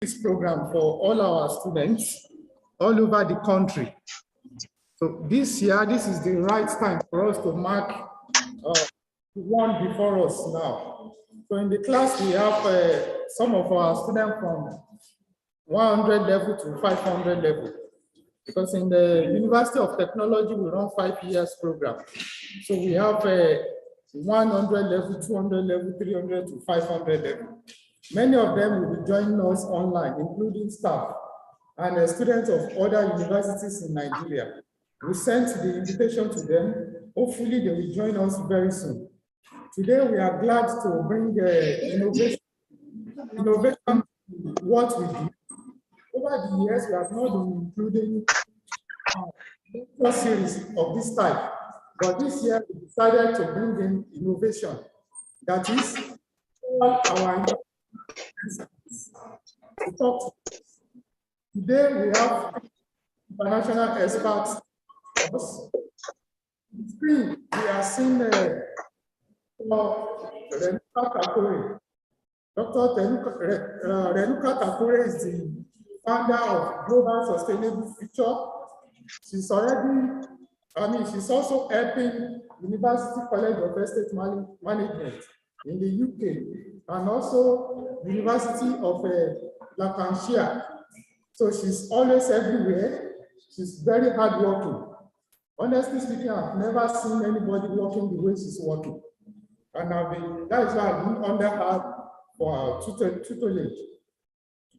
this program for all our students all over the country. So this year, this is the right time for us to mark the one before us now. So in the class, we have some of our students from 100 level to 500 level. Because in the University of Technology, we run 5 years program. So we have 100 level, 200 level, 300 to 500 level. Many of them will be joining us online, including staff and students of other universities in Nigeria. We sent the invitation to them. Hopefully they will join us very soon. Today we are glad to bring innovation to what we do. Over the years, we have not been including a series of this type, but this year we decided to bring in innovation. That is our to talk to. Today we have international experts. On the screen, we are seeing Renuka Thakore. Renuka Thakore is the founder of Global Sustainable Future. She's also helping University College of Estate Management in the UK and also University of Lancashire. So she's always everywhere. She's very hardworking. Honestly speaking, I've never seen anybody working the way she's working. And that is why I've been under her for our tutelage.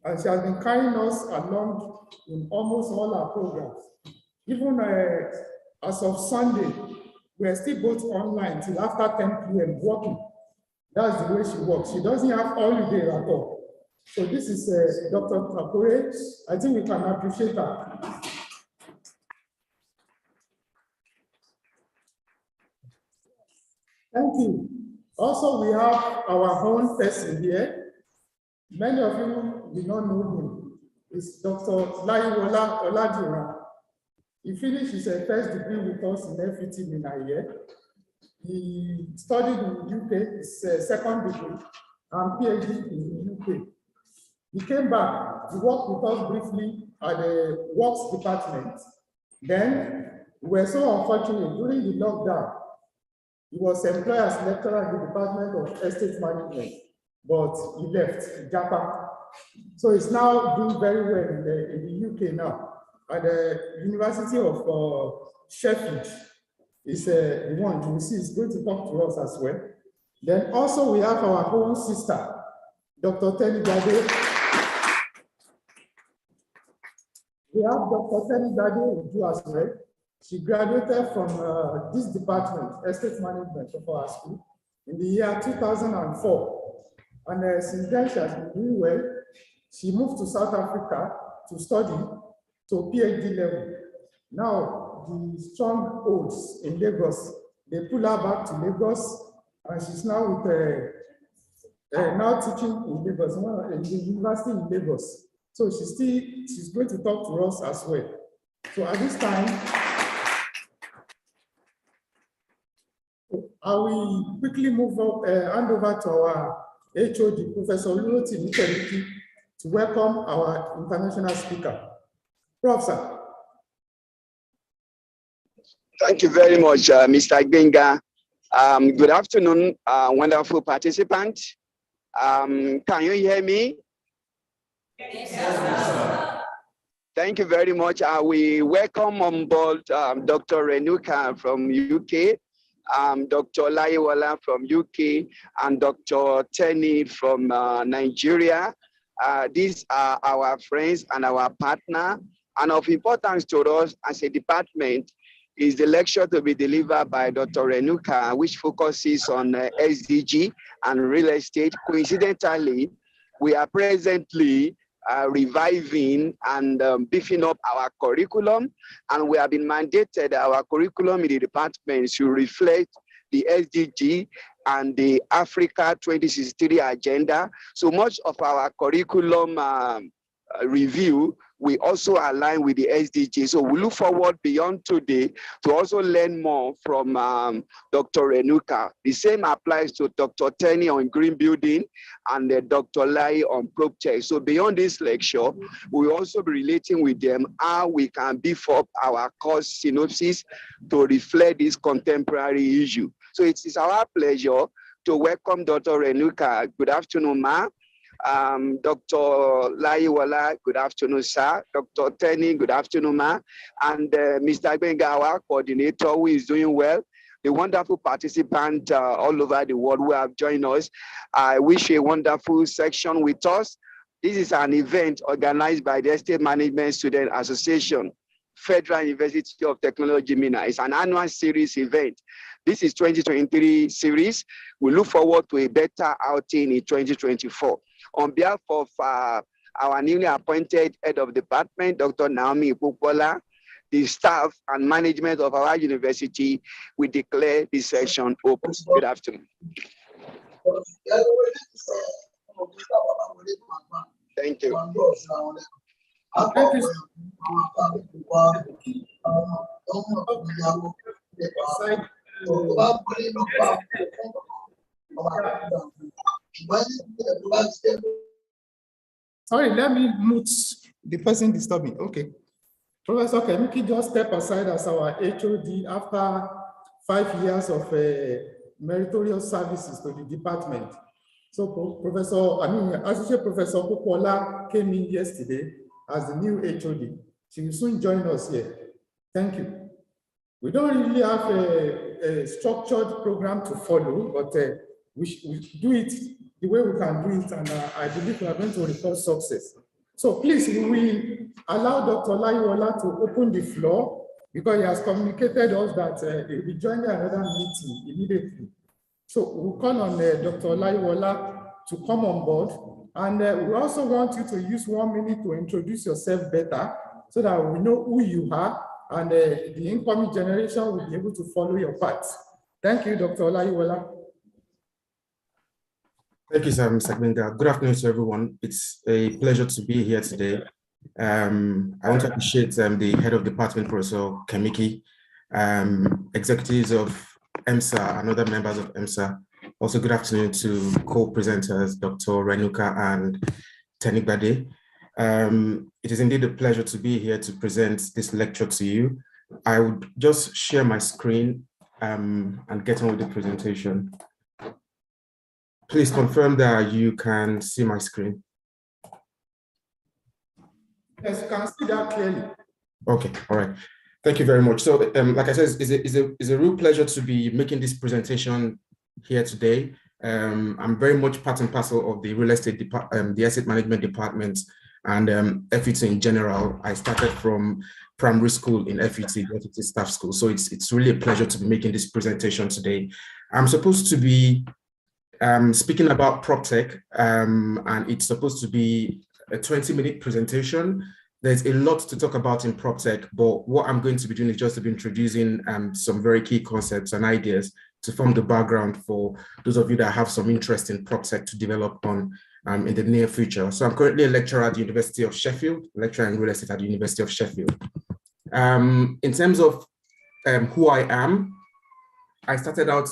And she has been carrying us along in almost all our programs. Even as of Sunday, we are still both online till after 10 p.m. working. That's the way she works. She doesn't have holiday at all. So this is Dr. Thakore. I think we can appreciate her. Thank you. Also, we have our own person here. Many of you do not know him. It's Dr. Laiwola Oladiran. He finished his first degree with us in FET in a year. He studied in the UK, his second degree, and PhD in the UK. He came back, he worked with us briefly at the Works Department. Then, we were so unfortunate, during the lockdown, he was employed as lecturer in the Department of Estate Management, but he left Japan. So he's now doing very well in the UK now. At the University of Sheffield is the one you will see is going to talk to us as well. Then also we have our own sister, Dr. Teni Gade. We have Dr. Teni Gade with you as well. She graduated from this department, Estate Management of our school, in the year 2004. And since then she has been doing well. She moved to South Africa to study to PhD level. Now, the strongholds in Lagos, they pull her back to Lagos, and she's now with now teaching in Lagos, in the university in Lagos. So she's going to talk to us as well. So at this time, I will quickly move up, hand over to our HOD, Professor Morenikeji, to welcome our international speaker. Professor. Thank you very much, Mr. Gbemga. Good afternoon, wonderful participants. Can you hear me? Yes, sir. Thank you very much. We welcome on board Dr. Renuka from UK, Dr. Laiwola from UK, and Dr. Teni from Nigeria. These are our friends and our partner. And of importance to us as a department is the lecture to be delivered by Dr. Renuka, which focuses on SDG and real estate. Coincidentally, we are presently reviving and beefing up our curriculum, and we have been mandated our curriculum in the department to reflect the SDG and the Africa 2063 agenda. So much of our curriculum review we also align with the SDG. So we look forward beyond today to also learn more from Dr. Renuka. The same applies to Dr. Tenny on green building and Dr. Lai on PropTech. So beyond this lecture, we'll also be relating with them how we can beef up our course synopsis to reflect this contemporary issue. So it is our pleasure to welcome Dr. Renuka. Good afternoon, ma. Dr. Laiwala, good afternoon, sir. Dr. Tenny, good afternoon, ma. And Mr. Gbemga, our coordinator, who is doing well. The wonderful participants all over the world who have joined us. I wish a wonderful section with us. This is an event organized by the Estate Management Student Association, Federal University of Technology, Mina. It's an annual series event. This is 2023 series. We look forward to a better outing in 2024. On behalf of our newly appointed head of department, Dr. Naomi Ipupola, the staff and management of our university, we declare this session open. Good afternoon. Thank you. Sorry, let me mute the person disturbing. Okay. Professor Kemiki just step aside as our HOD after 5 years of meritorious services to the department. So Associate Professor Popola came in yesterday as the new HOD. She will soon join us here. Thank you. We don't really have a structured program to follow, but we do it the way we can do it, and I believe we are going to record success. So please, we allow Dr. Laiwola to open the floor because he has communicated us that he will be joining another meeting immediately. So we'll call on Dr. Laiwola to come on board. And we also want you to use 1 minute to introduce yourself better so that we know who you are and the incoming generation will be able to follow your path. Thank you, Dr. Laiwola. Thank you, sir, Mr. Gbemga. Good afternoon to everyone. It's a pleasure to be here today. I want to appreciate the head of department, Professor Kemiki, executives of EMSA and other members of EMSA. Also, good afternoon to co-presenters, Dr. Renuka and Tenny Bade. It is indeed a pleasure to be here to present this lecture to you. I would just share my screen and get on with the presentation. Please confirm that you can see my screen. Yes, you can see that clearly. Okay, all right. Thank you very much. So, like I said, it's a real pleasure to be making this presentation here today. I'm very much part and parcel of the real estate the asset management department and FET in general. I started from primary school in FET, the FET staff school. So it's really a pleasure to be making this presentation today. I'm supposed to be speaking about PropTech, and it's supposed to be a 20-minute presentation. There's a lot to talk about in PropTech, but what I'm going to be doing is just to be introducing some very key concepts and ideas to form the background for those of you that have some interest in PropTech to develop on in the near future. So I'm currently a lecturer at the University of Sheffield, lecturer in real estate at the University of Sheffield. In terms of who I am, I started out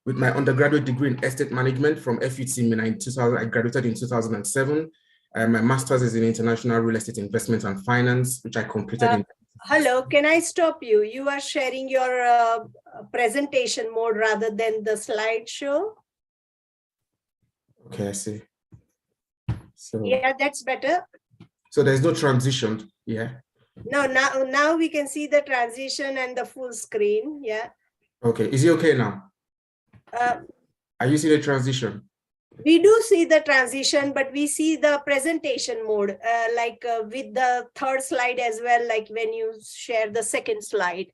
with my undergraduate degree in estate management from FET in 2000. I graduated in 2007. My master's is in international real estate investment and finance, which I completed in. Hello, can I stop you? You are sharing your presentation mode rather than the slideshow. Okay, I see. So yeah, that's better. So there's no transition, yeah? No, now we can see the transition and the full screen, yeah. Okay, is it okay now? Are you seeing the transition? We do see the transition, but we see the presentation mode, with the third slide as well, like when you share the second slide.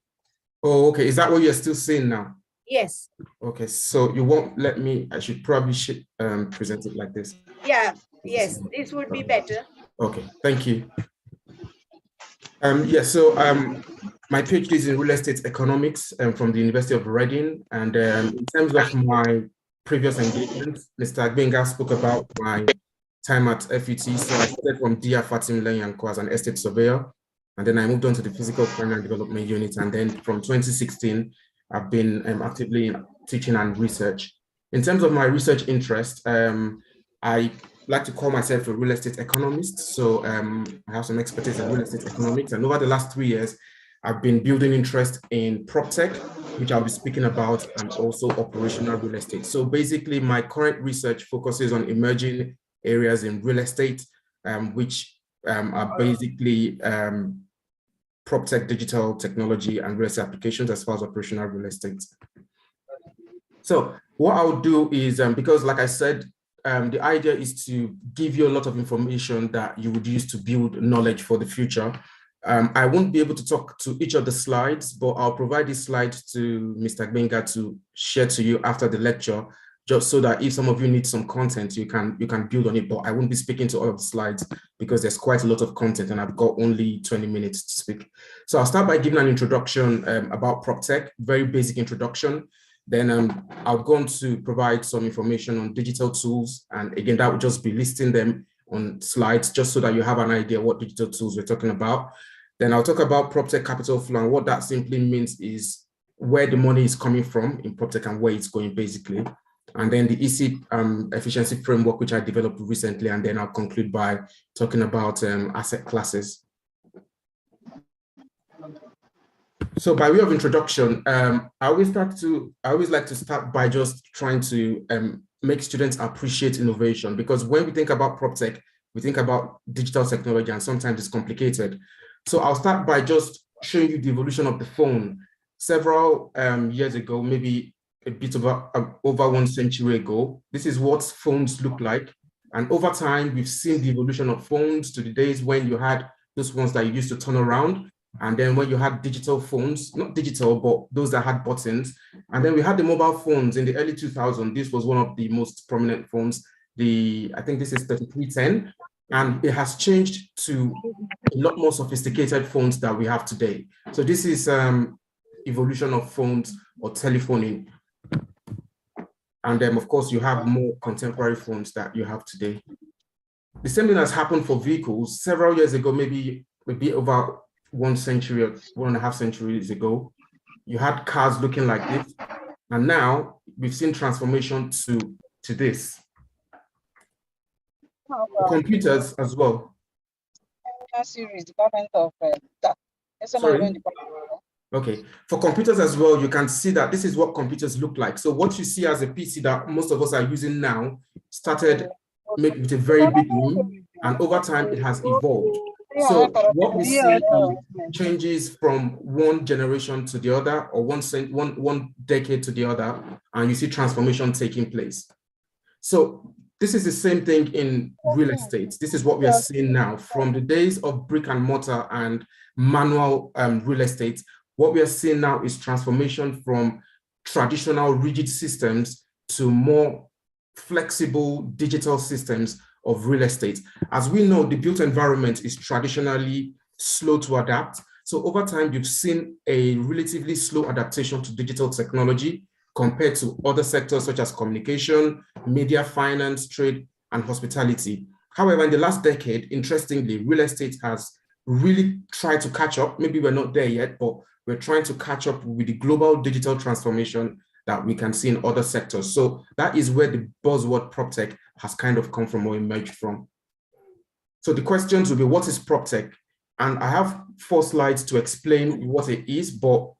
Oh, okay. Is that what you're still seeing now? Yes. Okay, so you won't let me, I should probably present it like this. Yeah, yes, this would be better. Okay, thank you. My PhD is in real estate economics from the University of Reading. And in terms of my previous engagement, Mr. Gbemga spoke about my time at FUT. So I started from DR Fatim Lenyanko as an estate surveyor. And then I moved on to the physical planning and development unit. And then from 2016, I've been actively in teaching and research. In terms of my research interest, I like to call myself a real estate economist. So I have some expertise in real estate economics. And over the last 3 years, I've been building interest in PropTech, which I'll be speaking about, and also operational real estate. So basically, my current research focuses on emerging areas in real estate, which are basically PropTech, digital technology, and real estate applications as far as operational real estate. So what I'll do is, because like I said, the idea is to give you a lot of information that you would use to build knowledge for the future. I won't be able to talk to each of the slides, but I'll provide these slides to Mr. Gbemga to share to you after the lecture, just so that if some of you need some content, you can build on it. But I won't be speaking to all of the slides because there's quite a lot of content and I've got only 20 minutes to speak. So I'll start by giving an introduction about PropTech, very basic introduction. Then I'll go on to provide some information on digital tools. And again, that would just be listing them on slides just so that you have an idea what digital tools we're talking about. Then I'll talk about PropTech capital flow, and what that simply means is where the money is coming from in PropTech and where it's going basically. And then the EC efficiency framework, which I developed recently. And then I'll conclude by talking about asset classes. So by way of introduction, I always like to start by just trying to make students appreciate innovation, because when we think about PropTech, we think about digital technology and sometimes it's complicated. So I'll start by just showing you the evolution of the phone. Several years ago, maybe a bit over 1 century ago, this is what phones look like. And over time, we've seen the evolution of phones to the days when you had those ones that you used to turn around. And then when you had digital phones, not digital, but those that had buttons. And then we had the mobile phones in the early 2000s. This was one of the most prominent phones. I think this is 3310. And it has changed to a lot more sophisticated phones that we have today. So this is evolution of phones or telephoning. And then, of course, you have more contemporary phones that you have today. The same thing has happened for vehicles. Several years ago, maybe over 1 century or 1.5 centuries ago, you had cars looking like this. And now we've seen transformation to this. Computers as well. Series, Department of Sorry. Okay, for computers as well, you can see that this is what computers look like. So what you see as a PC that most of us are using now started maybe with a very big room, and over time it has evolved. So what we see is changes from one generation to the other, or one decade to the other, and you see transformation taking place. So this is the same thing in real estate. This is what we are seeing now. From the days of brick and mortar and manual real estate, what we are seeing now is transformation from traditional rigid systems to more flexible digital systems of real estate. As we know, the built environment is traditionally slow to adapt. So over time, you've seen a relatively slow adaptation to digital technology compared to other sectors such as communication, media, finance, trade, and hospitality. However, in the last decade, interestingly, real estate has really tried to catch up. Maybe we're not there yet, but we're trying to catch up with the global digital transformation that we can see in other sectors. So that is where the buzzword PropTech has kind of come from or emerged from. So the questions will be, what is PropTech? And I have 4 slides to explain what it is, but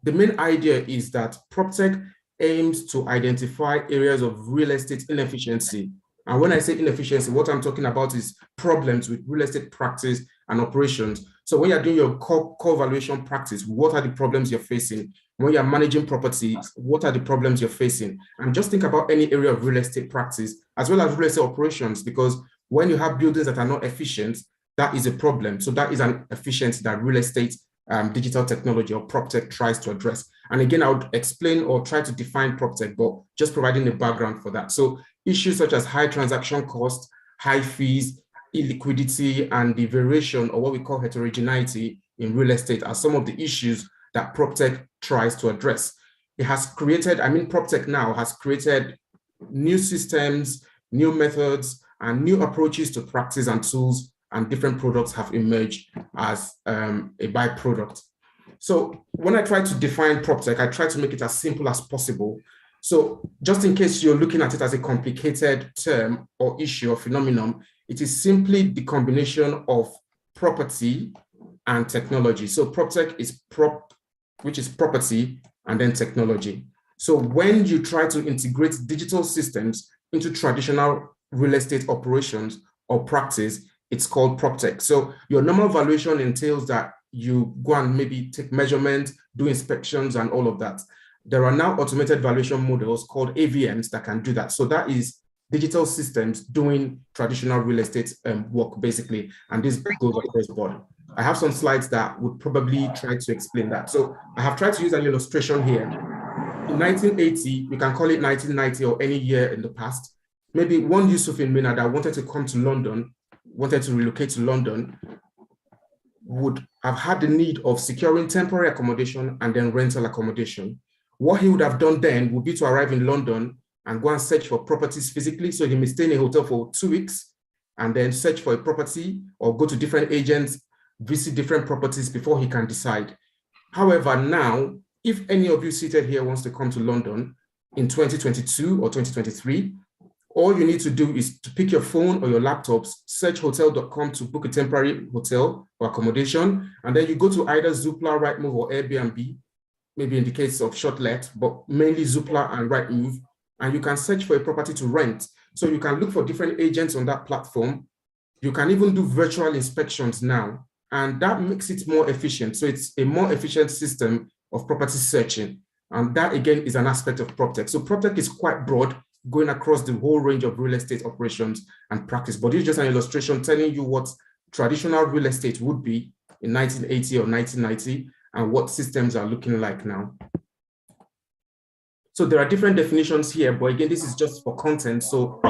the main idea is that PropTech aims to identify areas of real estate inefficiency. And when I say inefficiency, what I'm talking about is problems with real estate practice and operations. So when you're doing your core valuation practice, what are the problems you're facing? When you're managing properties, what are the problems you're facing? And just think about any area of real estate practice, as well as real estate operations, because when you have buildings that are not efficient, that is a problem. So that is an efficiency that real estate digital technology or PropTech tries to address. And again, I would explain or try to define PropTech, but just providing the background for that. So issues such as high transaction costs, high fees, illiquidity, and the variation, or what we call heterogeneity in real estate, are some of the issues that PropTech tries to address. It has created, PropTech now has created new systems, new methods, and new approaches to practice and tools and different products have emerged as a byproduct. So when I try to define PropTech, I try to make it as simple as possible. So just in case you're looking at it as a complicated term or issue or phenomenon, it is simply the combination of property and technology. So PropTech is which is property and then technology. So when you try to integrate digital systems into traditional real estate operations or practice, it's called PropTech. So your normal valuation entails that you go and maybe take measurements, do inspections and all of that. There are now automated valuation models called AVMs that can do that. So that is digital systems doing traditional real estate work basically. And this goes across the board. I have some slides that would probably try to explain that. So I have tried to use an illustration here. In 1980, you can call it 1990 or any year in the past, maybe one Yusuf in Mina that wanted to come to London, wanted to relocate to London, would have had the need of securing temporary accommodation and then rental accommodation. What he would have done then would be to arrive in London and go and search for properties physically. So he may stay in a hotel for 2 weeks and then search for a property or go to different agents, visit different properties before he can decide. However, now, if any of you seated here wants to come to London in 2022 or 2023, all you need to do is to pick your phone or your laptops, search hotel.com to book a temporary hotel or accommodation, and then you go to either Zoopla, Rightmove, or Airbnb, maybe in the case of short-let, but mainly Zoopla and Rightmove, and you can search for a property to rent. So you can look for different agents on that platform. You can even do virtual inspections now, and that makes it more efficient. So it's a more efficient system of property searching. And that again is an aspect of PropTech. So PropTech is quite broad, going across the whole range of real estate operations and practice. But it's just an illustration telling you what traditional real estate would be in 1980 or 1990 and what systems are looking like now. So there are different definitions here, but again, this is just for content. So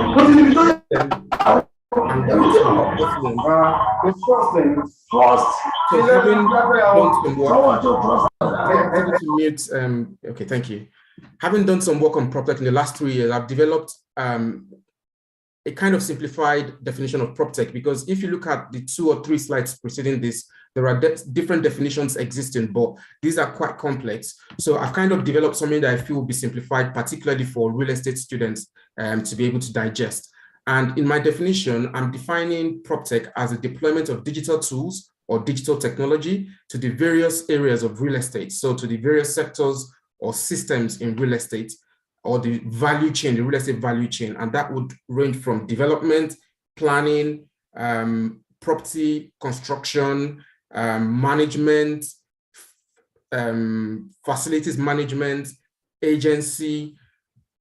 okay, thank you. Having done some work on PropTech in the last 3 years, I've developed a kind of simplified definition of PropTech, because if you look at the 2 or 3 slides preceding this, there are different definitions existing, but these are quite complex. So I've kind of developed something that I feel will be simplified, particularly for real estate students to be able to digest. And in my definition, I'm defining PropTech as a deployment of digital tools or digital technology to the various areas of real estate. So to the various sectors or systems in real estate, or the value chain, the real estate value chain. And that would range from development, planning, property construction, management, facilities management, agency,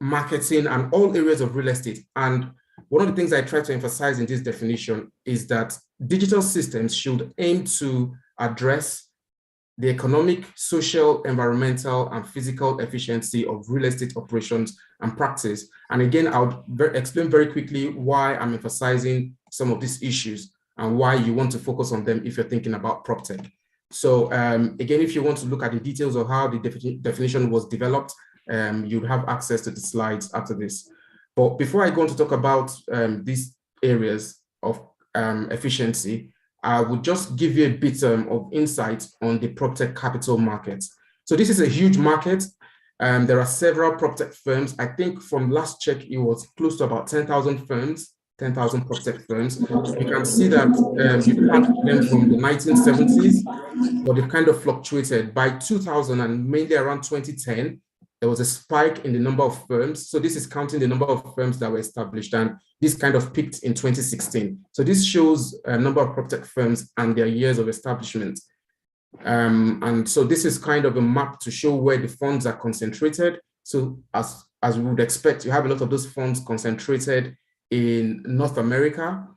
marketing, and all areas of real estate. And one of the things I try to emphasize in this definition is that digital systems should aim to address the economic, social, environmental, and physical efficiency of real estate operations and practice. And again, I'll explain very quickly why I'm emphasizing some of these issues and why you want to focus on them if you're thinking about PropTech. So again, if you want to look at the details of how the definition was developed, you'd have access to the slides after this. But before I go on to talk about these areas of efficiency, I would just give you a bit of insight on the PropTech capital market. So this is a huge market. There are several PropTech firms. I think from last check, it was close to about 10,000 firms, 10,000 PropTech firms. You can see that you had them from the 1970s, but they've kind of fluctuated. By 2000 and mainly around 2010, there was a spike in the number of firms. So this is counting the number of firms that were established, and this kind of peaked in 2016. So this shows a number of PropTech firms and their years of establishment. And so this is kind of a map to show where the funds are concentrated. So as we would expect, you have a lot of those funds concentrated in North America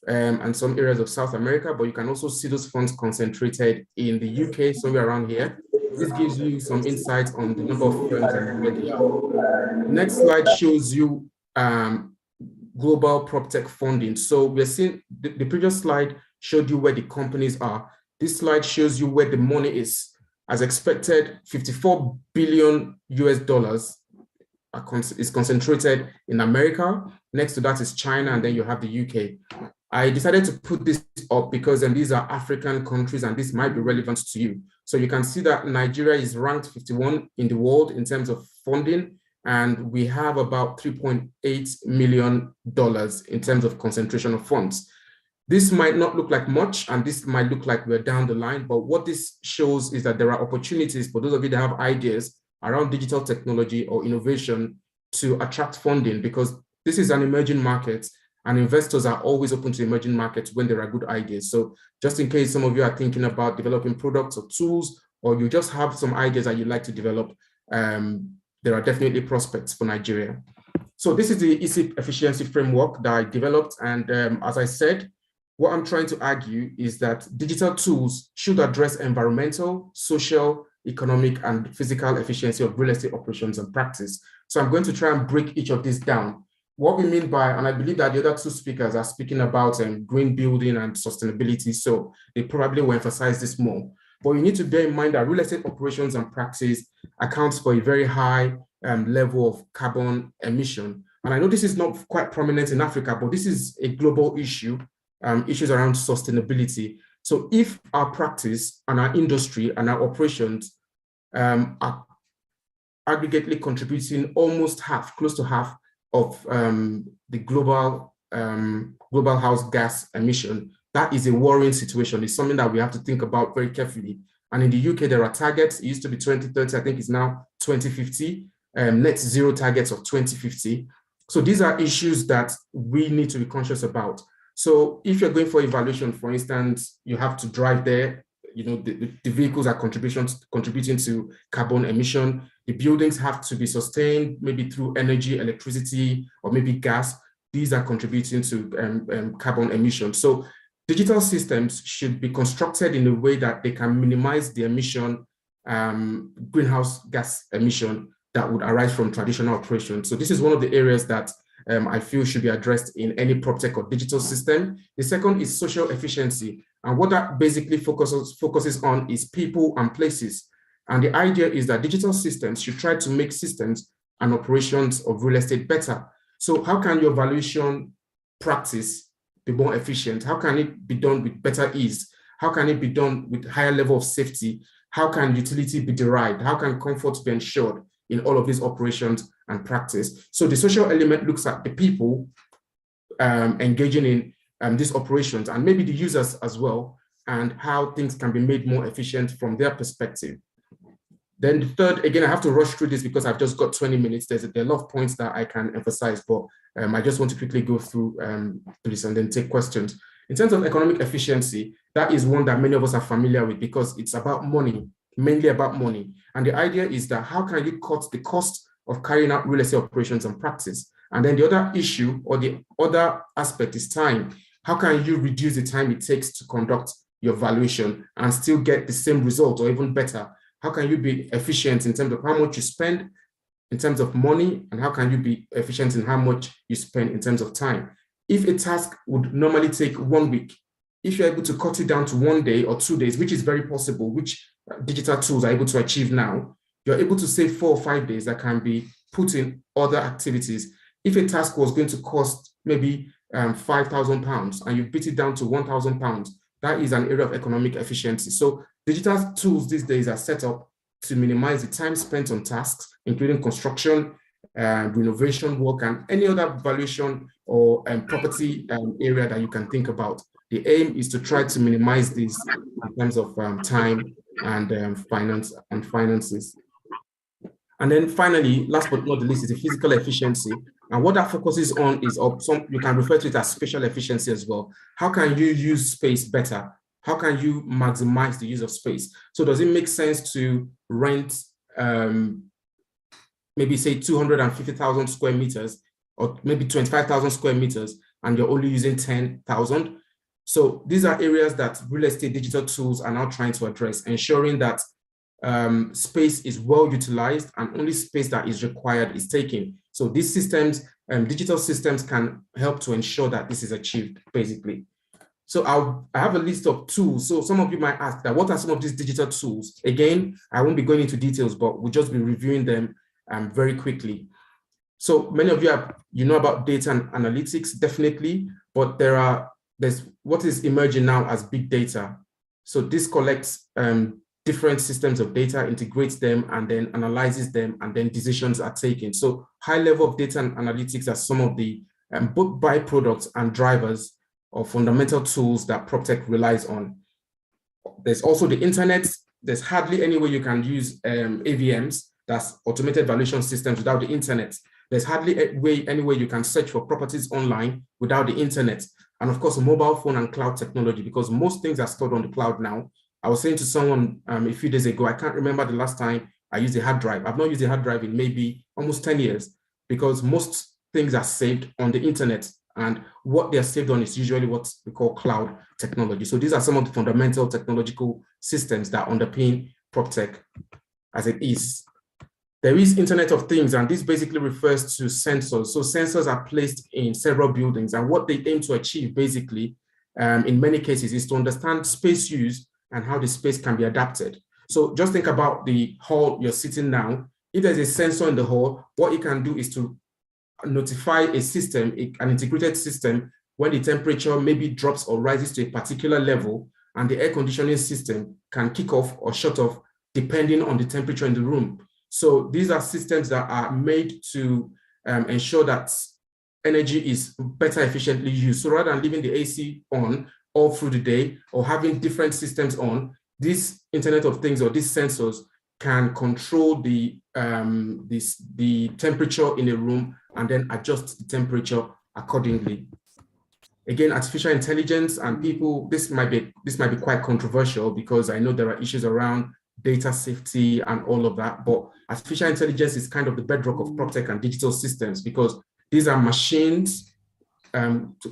and some areas of South America, but you can also see those funds concentrated in the UK, somewhere around here. This gives you some insight on the number of firms and where they are. Next slide shows you global PropTech funding. So we're seeing the previous slide showed you where the companies are. This slide shows you where the money is. As expected, $54 billion US is concentrated in America. Next to that is China, and then you have the UK. I decided to put this up because these are African countries, and this might be relevant to you. So you can see that Nigeria is ranked 51 in the world in terms of funding, and we have about $3.8 million in terms of concentration of funds. This might not look like much, and this might look like we're down the line, but what this shows is that there are opportunities for those of you that have ideas around digital technology or innovation to attract funding, because this is an emerging market and investors are always open to emerging markets when there are good ideas. So just in case some of you are thinking about developing products or tools, or you just have some ideas that you'd like to develop, there are definitely prospects for Nigeria. So this is the EC efficiency framework that I developed. And as I said, what I'm trying to argue is that digital tools should address environmental, social, economic, and physical efficiency of real estate operations and practice. So I'm going to try and break each of these down. What we mean by, and I believe that the other two speakers are speaking about green building and sustainability, so they probably will emphasize this more. But you need to bear in mind that real estate operations and practice accounts for a very high level of carbon emission. And I know this is not quite prominent in Africa, but this is a global issue, issues around sustainability. So if our practice and our industry and our operations are aggregately contributing almost half, close to half of the global house gas emission, that is a worrying situation. It's something that we have to think about very carefully. And in the UK, there are targets. It used to be 2030, I think it's now 2050, net zero targets of 2050. So these are issues that we need to be conscious about. So if you're going for evaluation, for instance, you have to drive there, you know, the vehicles are contributing to carbon emission. The buildings have to be sustained, maybe through energy, electricity, or maybe gas. These are contributing to carbon emission. So digital systems should be constructed in a way that they can minimize the emission, greenhouse gas emission that would arise from traditional operations. So this is one of the areas that I feel should be addressed in any PropTech or digital system. The second is social efficiency. And what that basically focuses on is people and places. And the idea is that digital systems should try to make systems and operations of real estate better. So how can your valuation practice be more efficient? How can it be done with better ease? How can it be done with higher level of safety? How can utility be derived? How can comfort be ensured in all of these operations and practice? So the social element looks at the people engaging in these operations and maybe the users as well, and how things can be made more efficient from their perspective. Then the third, again, I have to rush through this because I've just got 20 minutes. There are a lot of points that I can emphasize, but I just want to quickly go through this and then take questions. In terms of economic efficiency, that is one that many of us are familiar with because it's about money, mainly about money. And the idea is that how can you cut the cost of carrying out real estate operations and practice? And then the other issue or the other aspect is time. How can you reduce the time it takes to conduct your valuation and still get the same result or even better? How can you be efficient in terms of how much you spend in terms of money, and how can you be efficient in how much you spend in terms of time? If a task would normally take 1 week, if you're able to cut it down to 1 day or 2 days, which is very possible, which digital tools are able to achieve now, you're able to save 4 or 5 days that can be put in other activities. If a task was going to cost maybe £5,000 and you beat it down to £1,000, that is an area of economic efficiency. So digital tools these days are set up to minimize the time spent on tasks, including construction, renovation work, and any other valuation or property area that you can think about. The aim is to try to minimize this in terms of time and finances. And then finally, last but not the least, is the physical efficiency. And what that focuses on is you can refer to it as spatial efficiency as well. How can you use space better? How can you maximize the use of space? So does it make sense to rent maybe say 250,000 square meters or maybe 25,000 square meters and you're only using 10,000? So these are areas that real estate digital tools are now trying to address, ensuring that space is well utilized and only space that is required is taken. So these systems, digital systems, can help to ensure that this is achieved, basically. So I have a list of tools. So some of you might ask that, what are some of these digital tools? Again, I won't be going into details, but we'll just be reviewing them very quickly. So many of you know about data and analytics, definitely, but there's what is emerging now as big data. So this collects different systems of data, integrates them, and then analyzes them, and then decisions are taken. So high level of data and analytics are some of the both byproducts and drivers or fundamental tools that PropTech relies on. There's also the internet. There's hardly any way you can use AVMs, that's automated valuation systems, without the internet. There's hardly any way you can search for properties online without the internet. And of course, mobile phone and cloud technology, because most things are stored on the cloud now. I was saying to someone a few days ago, I can't remember the last time I used a hard drive. I've not used a hard drive in maybe almost 10 years, because most things are saved on the internet, and what they're saved on is usually what we call cloud technology. So these are some of the fundamental technological systems that underpin PropTech as it is. There is Internet of Things, and this basically refers to sensors. So sensors are placed in several buildings, and what they aim to achieve basically, in many cases, is to understand space use and how the space can be adapted. So just think about the hall you're sitting now. If there's a sensor in the hall, what it can do is to notify a system, an integrated system, when the temperature maybe drops or rises to a particular level, and the air conditioning system can kick off or shut off depending on the temperature in the room. So these are systems that are made to ensure that energy is better efficiently used. So rather than leaving the AC on all through the day or having different systems on, this Internet of Things or these sensors can control the temperature in a room and then adjust the temperature accordingly. Again, artificial intelligence, and people, this might be quite controversial, because I know there are issues around data safety and all of that, but artificial intelligence is kind of the bedrock of PropTech and digital systems, because these are machines,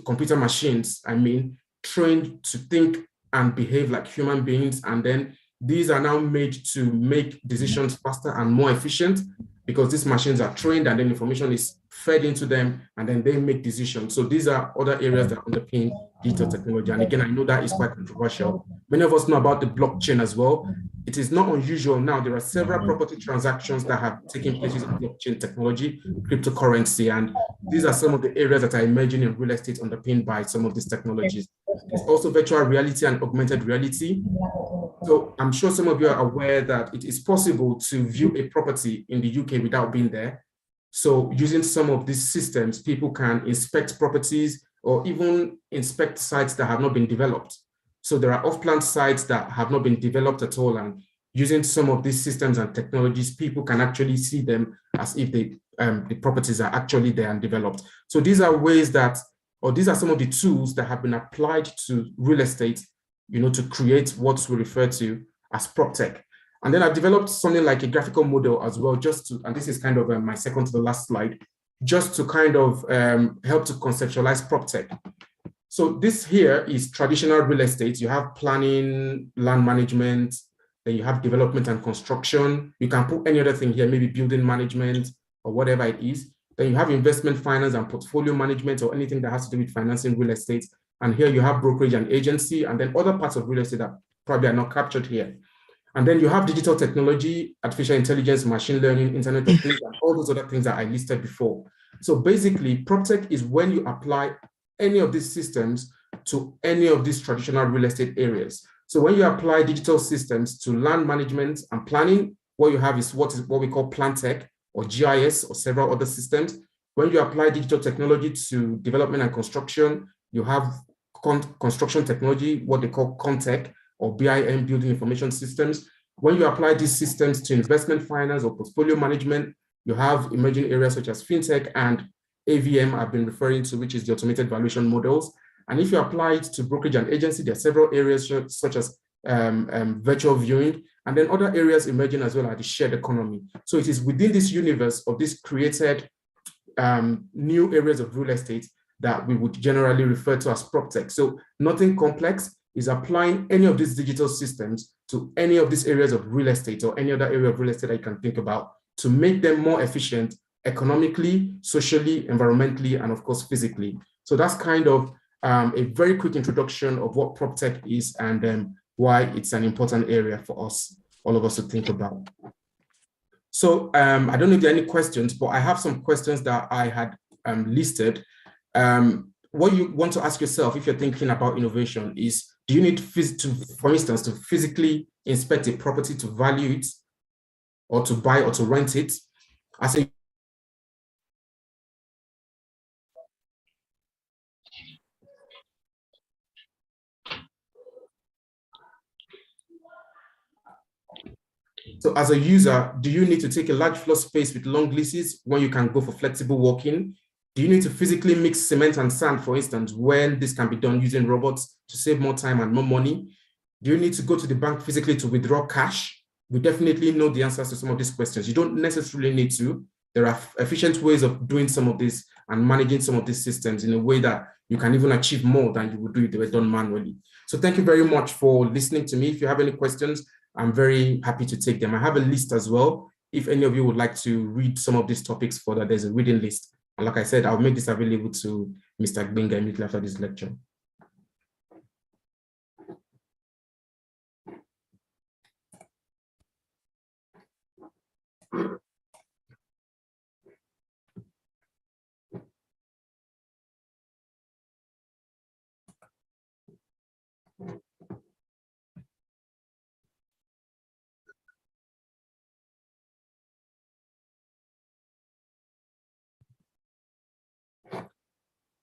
computer machines, I mean, trained to think and behave like human beings, and then these are now made to make decisions faster and more efficient, because these machines are trained and then information is fed into them and then they make decisions. So these are other areas that underpin digital technology. And again, I know that is quite controversial. Many of us know about the blockchain as well. It is not unusual now. There are several property transactions that have taken place using blockchain technology, cryptocurrency, and these are some of the areas that are emerging in real estate underpinned by some of these technologies. There's also virtual reality and augmented reality. So I'm sure some of you are aware that it is possible to view a property in the UK without being there. So using some of these systems, people can inspect properties or even inspect sites that have not been developed. So there are off-plan sites that have not been developed at all, and using some of these systems and technologies, people can actually see them as if the properties are actually there and developed. So these are ways that, or these are some of the tools that have been applied to real estate, you know, to create what we refer to as PropTech. And then I've developed something like a graphical model as well, just to, and this is kind of my second to the last slide, just to kind of help to conceptualize PropTech. So this here is traditional real estate. You have planning, land management, then you have development and construction. You can put any other thing here, maybe building management or whatever it is. Then you have investment finance and portfolio management, or anything that has to do with financing real estate. And here you have brokerage and agency, and then other parts of real estate that probably are not captured here. And then you have digital technology, artificial intelligence, machine learning, Internet of Things, and all those other things that I listed before. So basically, PropTech is when you apply any of these systems to any of these traditional real estate areas. So when you apply digital systems to land management and planning, what you have is what we call plan tech or GIS or several other systems. When you apply digital technology to development and construction, you have construction technology, what they call ConTech or BIM, building information systems. When you apply these systems to investment finance or portfolio management, you have emerging areas such as fintech and AVM I've been referring to, which is the automated valuation models. And if you apply it to brokerage and agency, there are several areas such as virtual viewing, and then other areas emerging as well are the shared economy. So it is within this universe of this created new areas of real estate that we would generally refer to as PropTech. So nothing complex, is applying any of these digital systems to any of these areas of real estate or any other area of real estate that you can think about to make them more efficient economically, socially, environmentally, and of course, physically. So that's kind of a very quick introduction of what PropTech is and why it's an important area for us, all of us to think about. So I don't know if there are any questions, but I have some questions that I had listed. What you want to ask yourself if you're thinking about innovation is, do you need for instance, to physically inspect a property to value it, or to buy or to rent it? As a So as a user, do you need to take a large floor space with long leases when you can go for flexible walking? Do you need to physically mix cement and sand, for instance, when this can be done using robots to save more time and more money? Do you need to go to the bank physically to withdraw cash? We definitely know the answers to some of these questions. You don't necessarily need to. There are efficient ways of doing some of this and managing some of these systems in a way that you can even achieve more than you would do if they were done manually. So thank you very much for listening to me. If you have any questions, I'm very happy to take them. I have a list as well. If any of you would like to read some of these topics further, there's a reading list. And like I said, I'll make this available to Mr. Gbemga immediately after this lecture.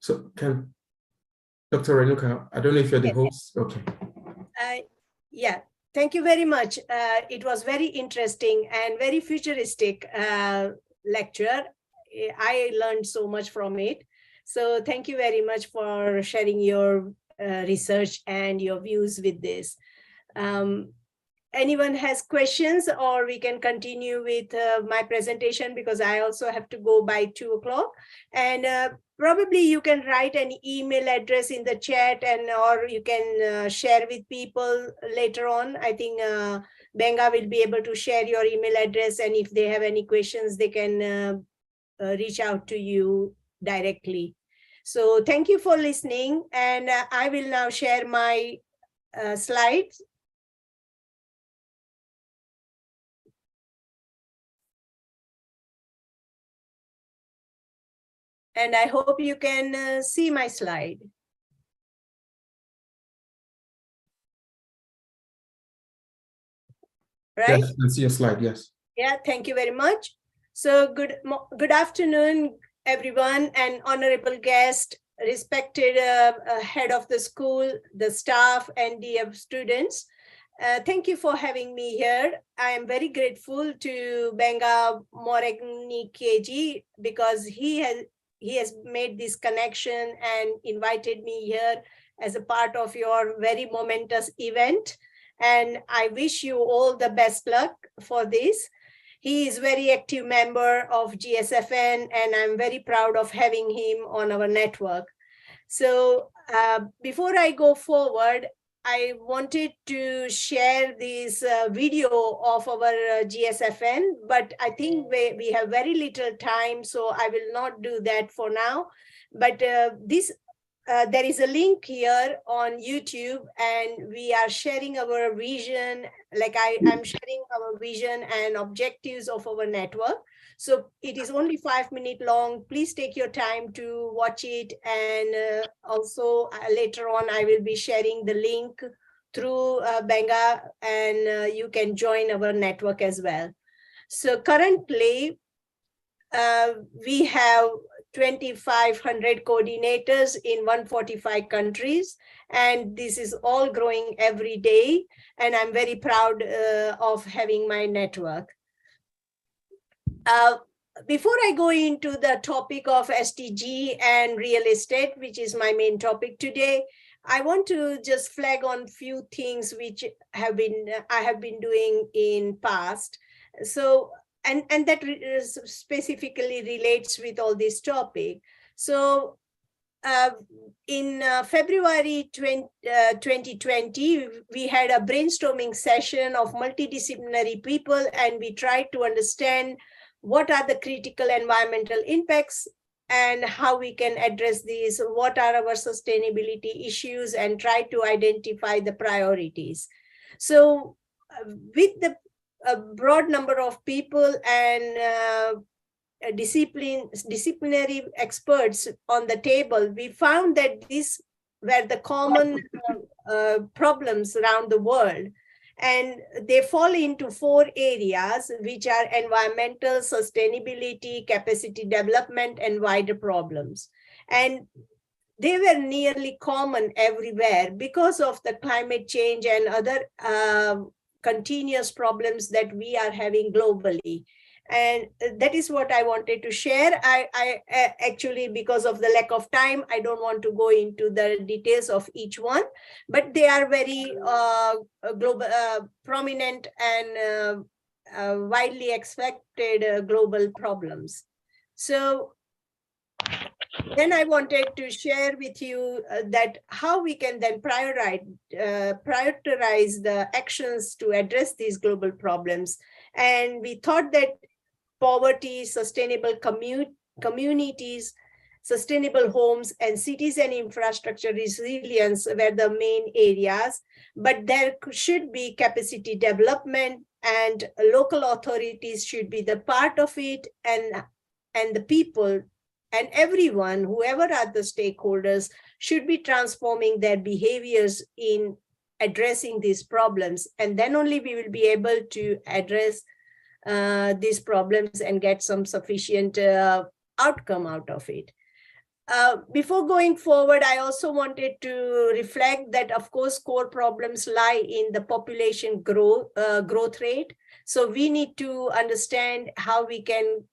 So can Dr. Renuka, I don't know if you're the host. Okay. Yeah, thank you very much. It was very interesting and very futuristic lecture. I learned so much from it. So thank you very much for sharing your research and your views with this. Anyone has questions, or we can continue with my presentation, because I also have to go by 2 o'clock. And probably you can write an email address in the chat, and or you can share with people later on. I think Gbemga will be able to share your email address, and if they have any questions, they can reach out to you directly. So thank you for listening, and I will now share my slides. And I hope you can see my slide. Right? Yes, I can see your slide, yes. Yeah, thank you very much. So good afternoon, everyone, and honorable guest, respected head of the school, the staff, and dear students. Thank you for having me here. I am very grateful to Gbemga Morenikeji, because he has made this connection and invited me here as a part of your very momentous event. And I wish you all the best luck for this. He is a very active member of GSFN, and I'm very proud of having him on our network. So before I go forward, I wanted to share this video of our GSFN, but I think we have very little time, so I will not do that for now. But there is a link here on YouTube, and we are sharing our vision, like I'm sharing our vision and objectives of our network. So it is only 5 minutes long. Please take your time to watch it. And also later on, I will be sharing the link through Gbemga, and you can join our network as well. So currently, we have 2,500 coordinators in 145 countries, and this is all growing every day. And I'm very proud of having my network. Before I go into the topic of SDG and real estate, which is my main topic today, I want to just flag on few things which I have been doing in past. So, and that specifically relates with all this topic. So in February 2020, we had a brainstorming session of multidisciplinary people, and we tried to understand what are the critical environmental impacts and how we can address these, what are our sustainability issues, and try to identify the priorities. So with the a broad number of people and disciplinary experts on the table, we found that these were the common problems around the world. And they fall into 4 areas, which are environmental, sustainability, capacity development, and wider problems. And they were nearly common everywhere because of the climate change and other continuous problems that we are having globally. And that is what I wanted to share. I actually, because of the lack of time, I don't want to go into the details of each one, but they are very global, prominent and widely expected global problems. So then I wanted to share with you that how we can then prioritize the actions to address these global problems. And we thought that poverty, sustainable communities, sustainable homes, and cities and infrastructure resilience were the main areas, but there should be capacity development, and local authorities should be the part of it, and the people and everyone, whoever are the stakeholders, should be transforming their behaviors in addressing these problems. And then only we will be able to address these problems and get some sufficient outcome out of it. Before going forward, I also wanted to reflect that, of course, core problems lie in the population growth rate. So we need to understand how we can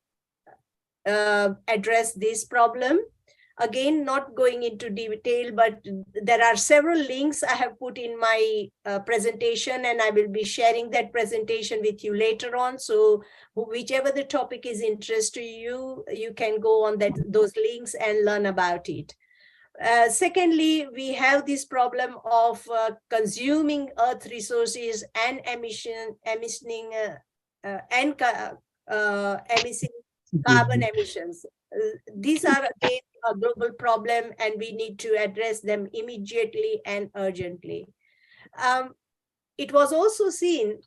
address this problem. Again, not going into detail, but there are several links I have put in my presentation, and I will be sharing that presentation with you later on. So whichever the topic is interest to you, you can go on those links and learn about it. Secondly, we have this problem of consuming earth resources and emitting carbon emissions. These are again a global problem, and we need to address them immediately and urgently. It was also seen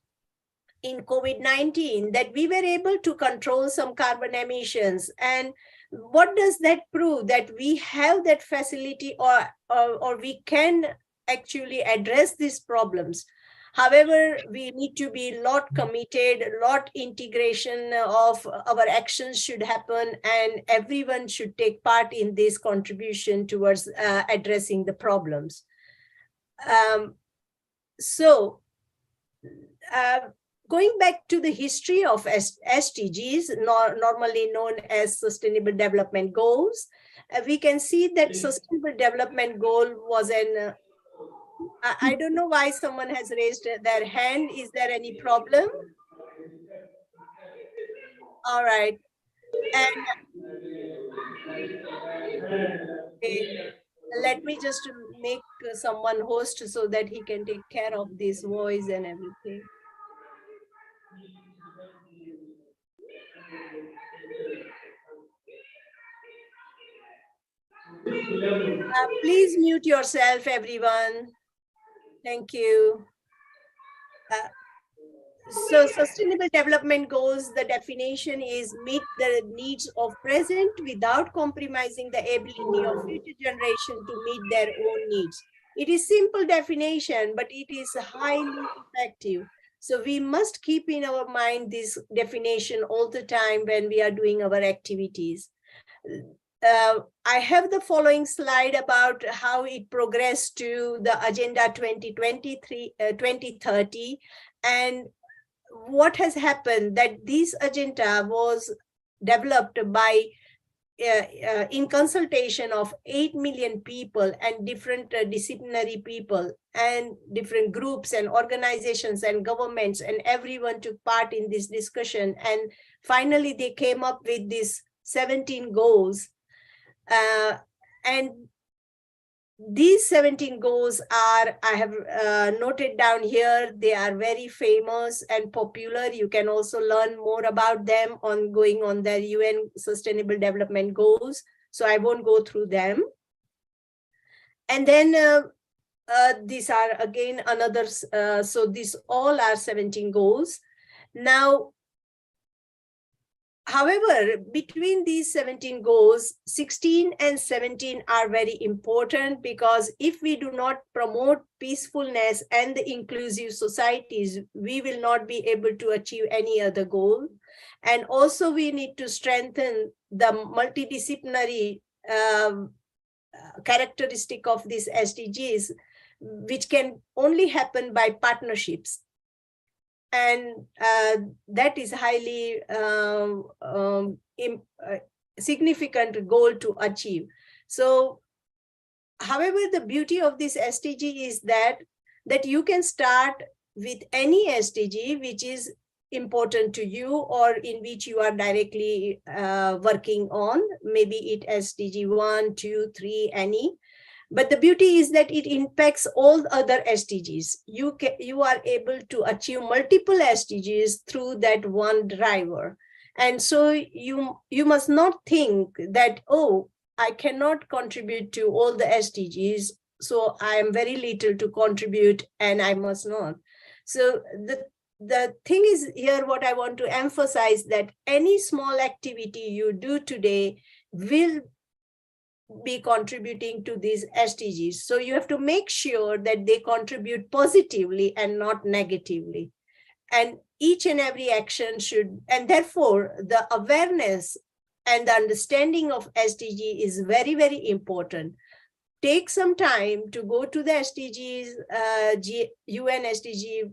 in COVID-19 that we were able to control some carbon emissions. And what does that prove? That we have that facility, or we can actually address these problems. However, we need to be a lot committed, a lot integration of our actions should happen, and everyone should take part in this contribution towards addressing the problems. Going back to the history of SDGs, normally known as Sustainable Development Goals, we can see that Sustainable Development Goal was an I don't know why someone has raised their hand. Is there any problem? All right. And okay, let me just make someone host so that he can take care of this voice and everything. Please mute yourself, everyone. Thank you. So Sustainable Development Goals, the definition is meet the needs of present without compromising the ability of future generation to meet their own needs. It is simple definition, but it is highly effective. So we must keep in our mind this definition all the time when we are doing our activities. I have the following slide about how it progressed to the Agenda 2030, and what has happened that this agenda was developed by in consultation of 8 million people and different disciplinary people and different groups and organizations and governments, and everyone took part in this discussion. And finally, they came up with these 17 goals. And these 17 goals are, I have noted down here, they are very famous and popular. You can also learn more about them on going on the UN Sustainable Development Goals. So I won't go through them. And then these are again another, so these all are 17 goals. Now, however, between these 17 goals, 16 and 17 are very important, because if we do not promote peacefulness and the inclusive societies, we will not be able to achieve any other goal. And also we need to strengthen the multidisciplinary characteristic of these SDGs, which can only happen by partnerships. And that is highly significant goal to achieve. So, however, the beauty of this SDG is that you can start with any SDG which is important to you or in which you are directly working on, maybe it SDG 1, 2, 3, any. But the beauty is that it impacts all other SDGs. You are able to achieve multiple SDGs through that one driver. And so you must not think that, oh, I cannot contribute to all the SDGs, so I am very little to contribute and I must not. So the thing is here, what I want to emphasize, that any small activity you do today will be contributing to these SDGs. So you have to make sure that they contribute positively and not negatively. And each and every action should, and therefore the awareness and the understanding of SDG is very, very important. Take some time to go to the SDGs, UN SDG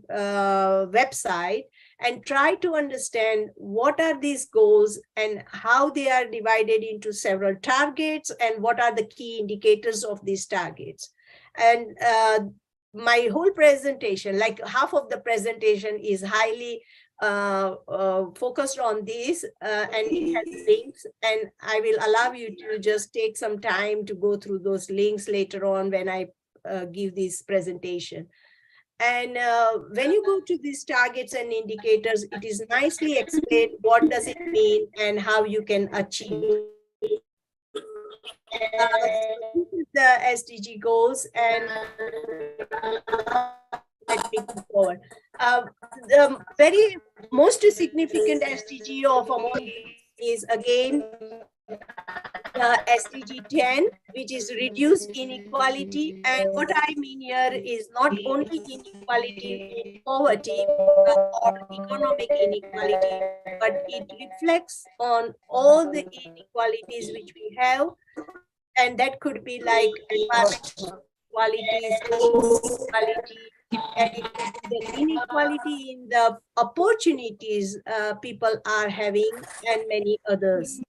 website, and try to understand what are these goals and how they are divided into several targets and what are the key indicators of these targets. And my whole presentation, like half of the presentation, is highly focused on this, and it has links, and I will allow you to just take some time to go through those links later on when I give this presentation. And when you go to these targets and indicators, it is nicely explained what does it mean and how you can achieve. This is the SDG goals, and let me go forward. The very most significant SDG of among is again SDG 10, which is reduce inequality. And what I mean here is not only inequality in poverty or economic inequality, but it reflects on all the inequalities which we have. And that could be like environmental inequalities, inequality, and it could be the inequality in the opportunities people are having, and many others.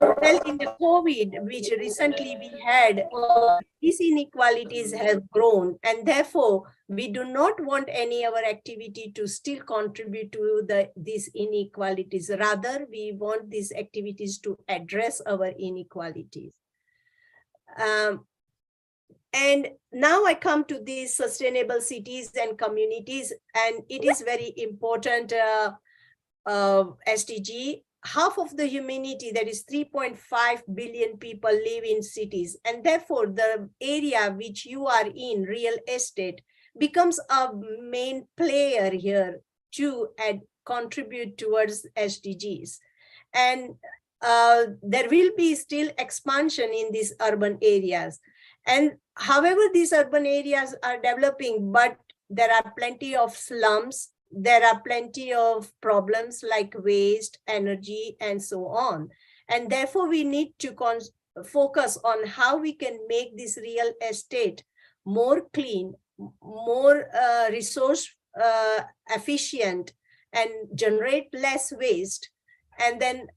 Well, in the COVID, which recently we had, these inequalities have grown, and therefore we do not want any of our activity to still contribute to these inequalities. Rather, we want these activities to address our inequalities. And now I come to these sustainable cities and communities, and it is very important SDG. Half of the humanity, that is 3.5 billion people, live in cities, and therefore the area which you are in, real estate, becomes a main player here to contribute towards SDGs. And there will be still expansion in these urban areas. And however, these urban areas are developing, but there are plenty of slums. There are plenty of problems like waste, energy, and so on. And therefore, we need to focus on how we can make this real estate more clean, more resource efficient, and generate less waste. And then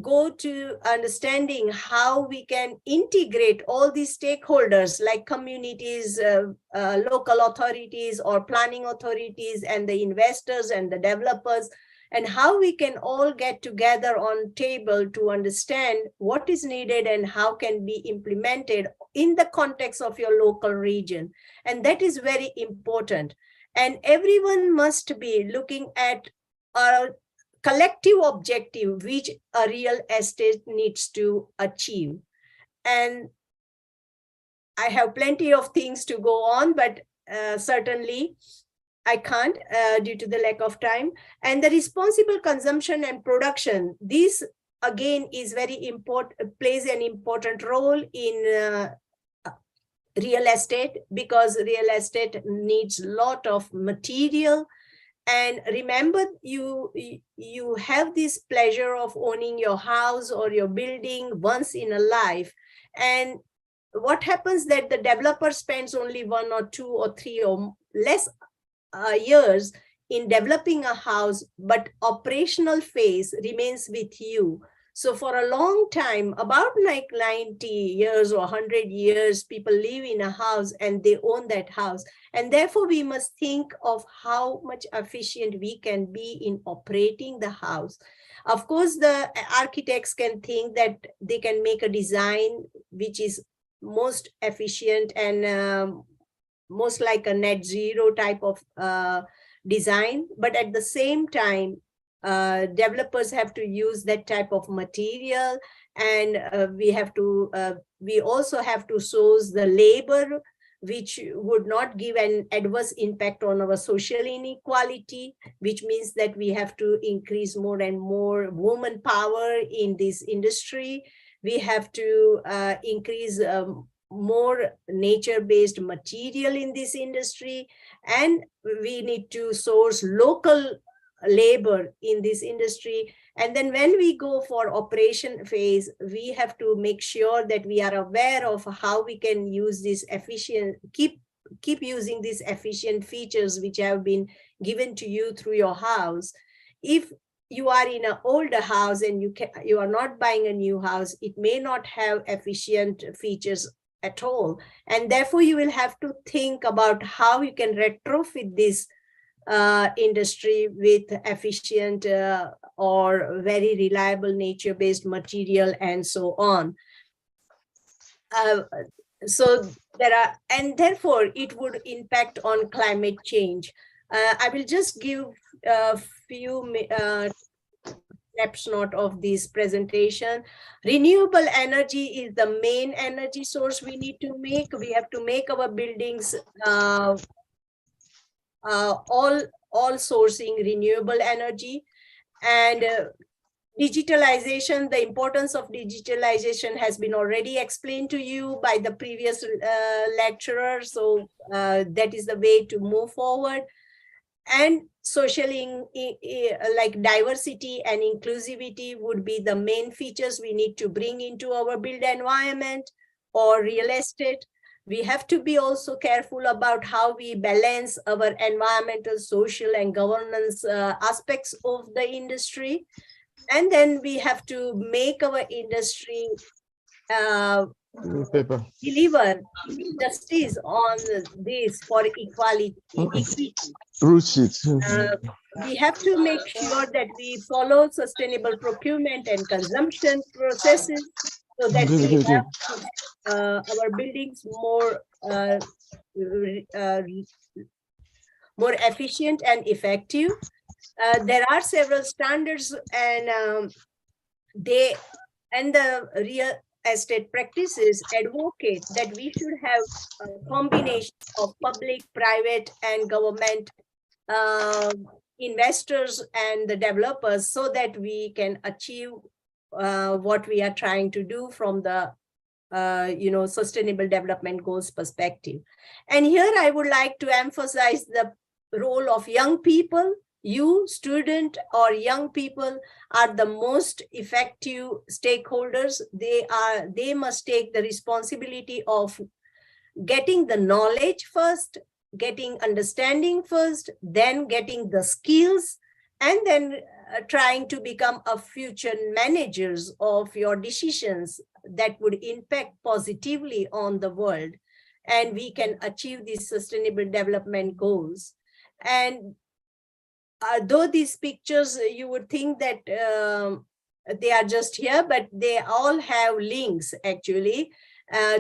go to understanding how we can integrate all these stakeholders like communities, local authorities or planning authorities, and the investors and the developers, and how we can all get together on table to understand what is needed and how can be implemented in the context of your local region. And that is very important. And everyone must be looking at our collective objective which a real estate needs to achieve. And I have plenty of things to go on, but certainly I can't due to the lack of time. And the responsible consumption and production, this again is very important, plays an important role in real estate, because real estate needs a lot of material. And remember, you have this pleasure of owning your house or your building once in a life. And what happens that the developer spends only 1 or 2 or 3 or less years in developing a house, but operational phase remains with you. So for a long time, about like 90 years or 100 years, people live in a house and they own that house. And therefore, we must think of how much efficient we can be in operating the house. Of course, the architects can think that they can make a design which is most efficient and most like a net zero type of design. But at the same time, developers have to use that type of material, and we also have to source the labor, which would not give an adverse impact on our social inequality, which means that we have to increase more and more woman power in this industry. We have to increase more nature-based material in this industry, and we need to source local labor in this industry. And then when we go for operation phase, we have to make sure that we are aware of how we can use this efficient, keep using these efficient features which have been given to you through your house. If you are in an older house and you are not buying a new house, it may not have efficient features at all. And therefore, you will have to think about how you can retrofit this industry with efficient or very reliable nature-based material and so on. So there are, and therefore it would impact on climate change. I will just give a few snapshot of this presentation. Renewable energy is the main energy source we need to make. We have to make our buildings all sourcing renewable energy. And digitalization, the importance of digitalization has been already explained to you by the previous lecturer. So that is the way to move forward. And social like diversity and inclusivity would be the main features we need to bring into our built environment or real estate. We have to be also careful about how we balance our environmental, social, and governance aspects of the industry. And then we have to make our industry deliver justice on this for equality. We have to make sure that we follow sustainable procurement and consumption processes so that we have our buildings more efficient and effective. There are several standards, and the real estate practices advocate that we should have a combination of public, private, and government investors and the developers, so that we can achieve what we are trying to do from the sustainable development goals perspective. And here I would like to emphasize the role of young people. You, student or young people, are the most effective stakeholders. They must take the responsibility of getting the knowledge first, getting understanding first, then getting the skills, and then trying to become a future managers of your decisions that would impact positively on the world, and we can achieve these sustainable development goals. And though these pictures, you would think that they are just here, but they all have links actually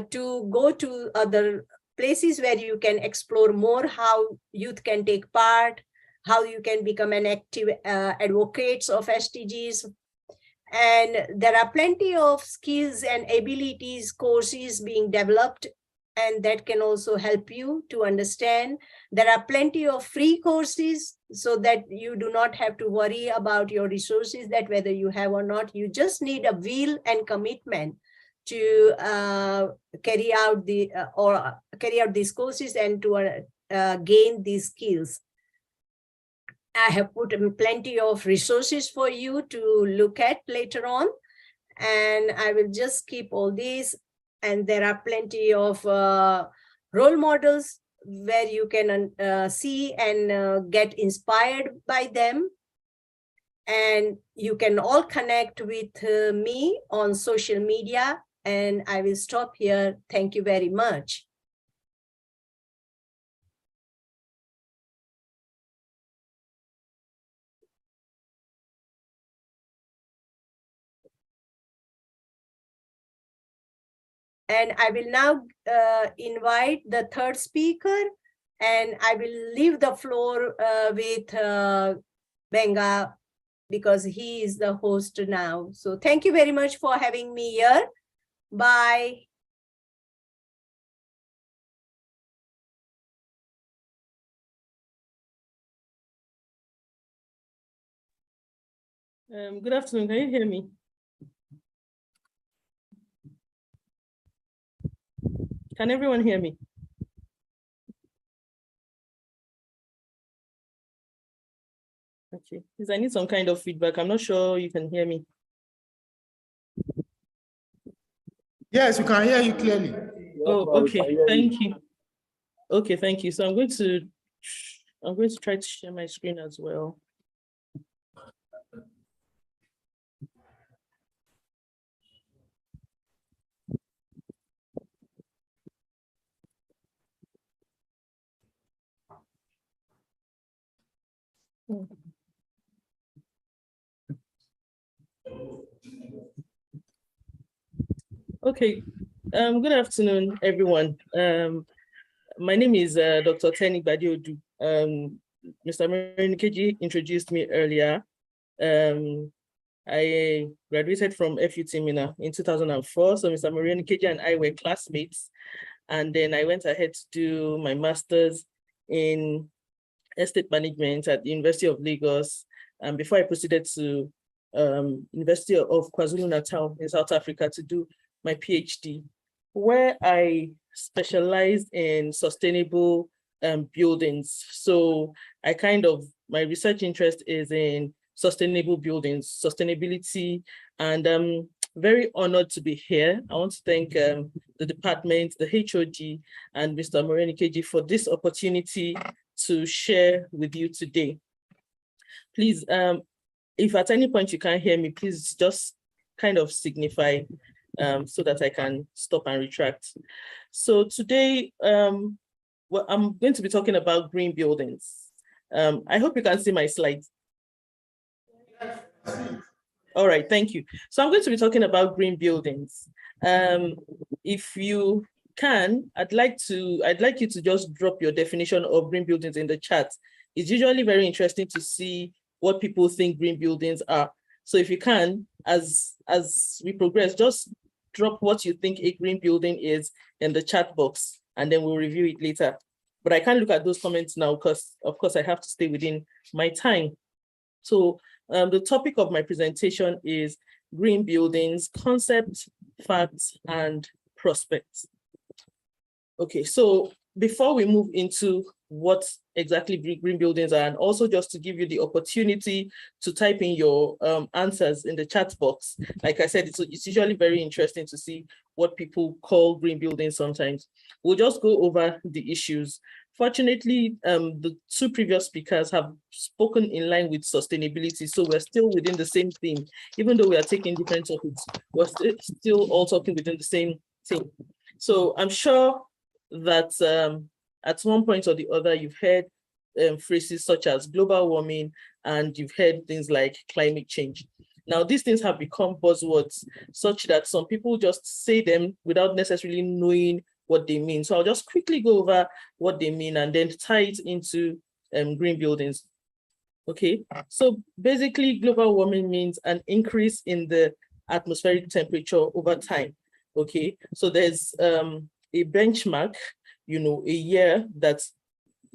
to go to other places where you can explore more how youth can take part, how you can become an active advocates of SDGs. And there are plenty of skills and abilities courses being developed and that can also help you to understand. There are plenty of free courses so that you do not have to worry about your resources, that whether you have or not. You just need a will and commitment to carry out these courses and to gain these skills. I have put plenty of resources for you to look at later on, and I will just keep all these. And there are plenty of role models where you can see and get inspired by them. And you can all connect with me on social media, and I will stop here. Thank you very much. And I will now invite the third speaker, and I will leave the floor with Gbemga, because he is the host now. So thank you very much for having me here. Bye. Good afternoon. Can you hear me? Can everyone hear me? Okay, because I need some kind of feedback. I'm not sure you can hear me. Yes, we can hear you clearly. Oh, okay. Thank you. Okay, thank you. So I'm going to try to share my screen as well. Okay, good afternoon, everyone. My name is Dr. Teni Badiodu. Mr. Morenikeji introduced me earlier. I graduated from FUT Mina in 2004. So Mr. Morenikeji and I were classmates. And then I went ahead to do my master's in estate management at the University of Lagos. And before I proceeded to University of KwaZulu-Natal in South Africa to do my PhD, where I specialized in sustainable buildings. So my research interest is in sustainable buildings, sustainability, and I'm very honored to be here. I want to thank the department, the HOD, and Mr. Morenikeji for this opportunity to share with you today. Please, if at any point you can't hear me, please just kind of signify so that I can stop and retract. So today, well, I'm going to be talking about green buildings. I hope you can see my slides. All right, thank you. So I'm going to be talking about green buildings. If you can, I'd like you to just drop your definition of green buildings in the chat. It's usually very interesting to see what people think green buildings are. So if you can, as we progress, just drop what you think a green building is in the chat box, and then we'll review it later. But I can't look at those comments now because, of course, I have to stay within my time. So the topic of my presentation is green buildings, concepts, facts, and prospects. Okay, so before we move into what exactly green buildings are, and also just to give you the opportunity to type in your answers in the chat box. Like I said, it's usually very interesting to see what people call green buildings sometimes. We'll just go over the issues. Fortunately, the two previous speakers have spoken in line with sustainability, so we're still within the same theme. Even though we are taking different topics, we're still all talking within the same thing. So I'm sure that at one point or the other, you've heard phrases such as global warming, and you've heard things like climate change. Now, these things have become buzzwords such that some people just say them without necessarily knowing what they mean. So I'll just quickly go over what they mean and then tie it into green buildings. Okay, so basically global warming means an increase in the atmospheric temperature over time. Okay, so there's a benchmark, a year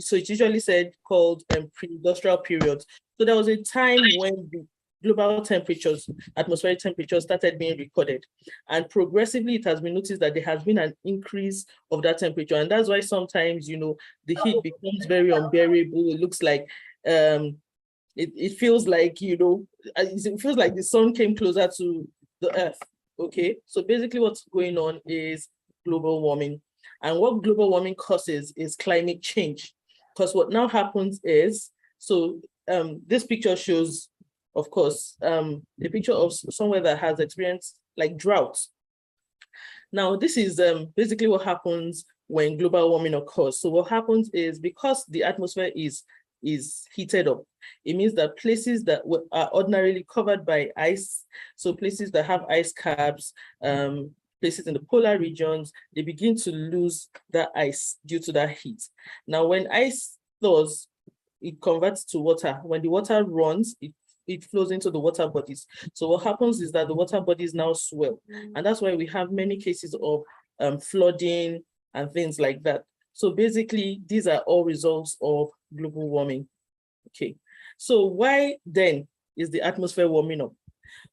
so it's usually called pre-industrial period. So there was a time when the global temperatures, atmospheric temperatures started being recorded. And progressively, it has been noticed that there has been an increase of that temperature. And that's why sometimes, the heat becomes very unbearable. It looks like, it feels like, it feels like the sun came closer to the earth, okay? So basically what's going on is global warming. And what global warming causes is climate change. Because what now happens is, this picture shows, of course, a picture of somewhere that has experienced like drought. Now, this is basically what happens when global warming occurs. So what happens is, because the atmosphere is heated up, it means that places that are ordinarily covered by ice, so places that have ice caps, places in the polar regions, they begin to lose that ice due to that heat. Now, when ice thaws, it converts to water. When the water runs, it flows into the water bodies. So what happens is that the water bodies now swell. And that's why we have many cases of flooding and things like that. So basically, these are all results of global warming. Okay, so why then is the atmosphere warming up?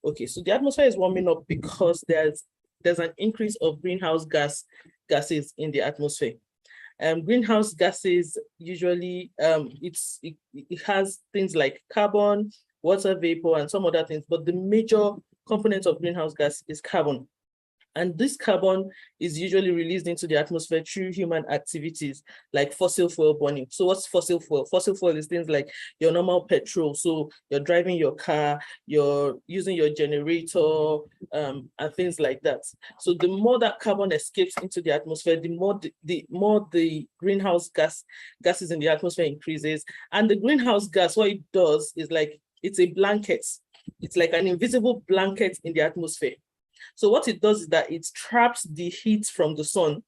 Okay, so the atmosphere is warming up because there's an increase of greenhouse gases in the atmosphere. Greenhouse gases usually, it has things like carbon, water vapor, and some other things, but the major component of greenhouse gas is carbon. And this carbon is usually released into the atmosphere through human activities like fossil fuel burning. So what's fossil fuel? Fossil fuel is things like your normal petrol. So you're driving your car, you're using your generator, and things like that. So the more that carbon escapes into the atmosphere, the more the greenhouse gases in the atmosphere increases. And the greenhouse gas, what it does is like, it's a blanket. It's like an invisible blanket in the atmosphere. So what it does is that it traps the heat from the sun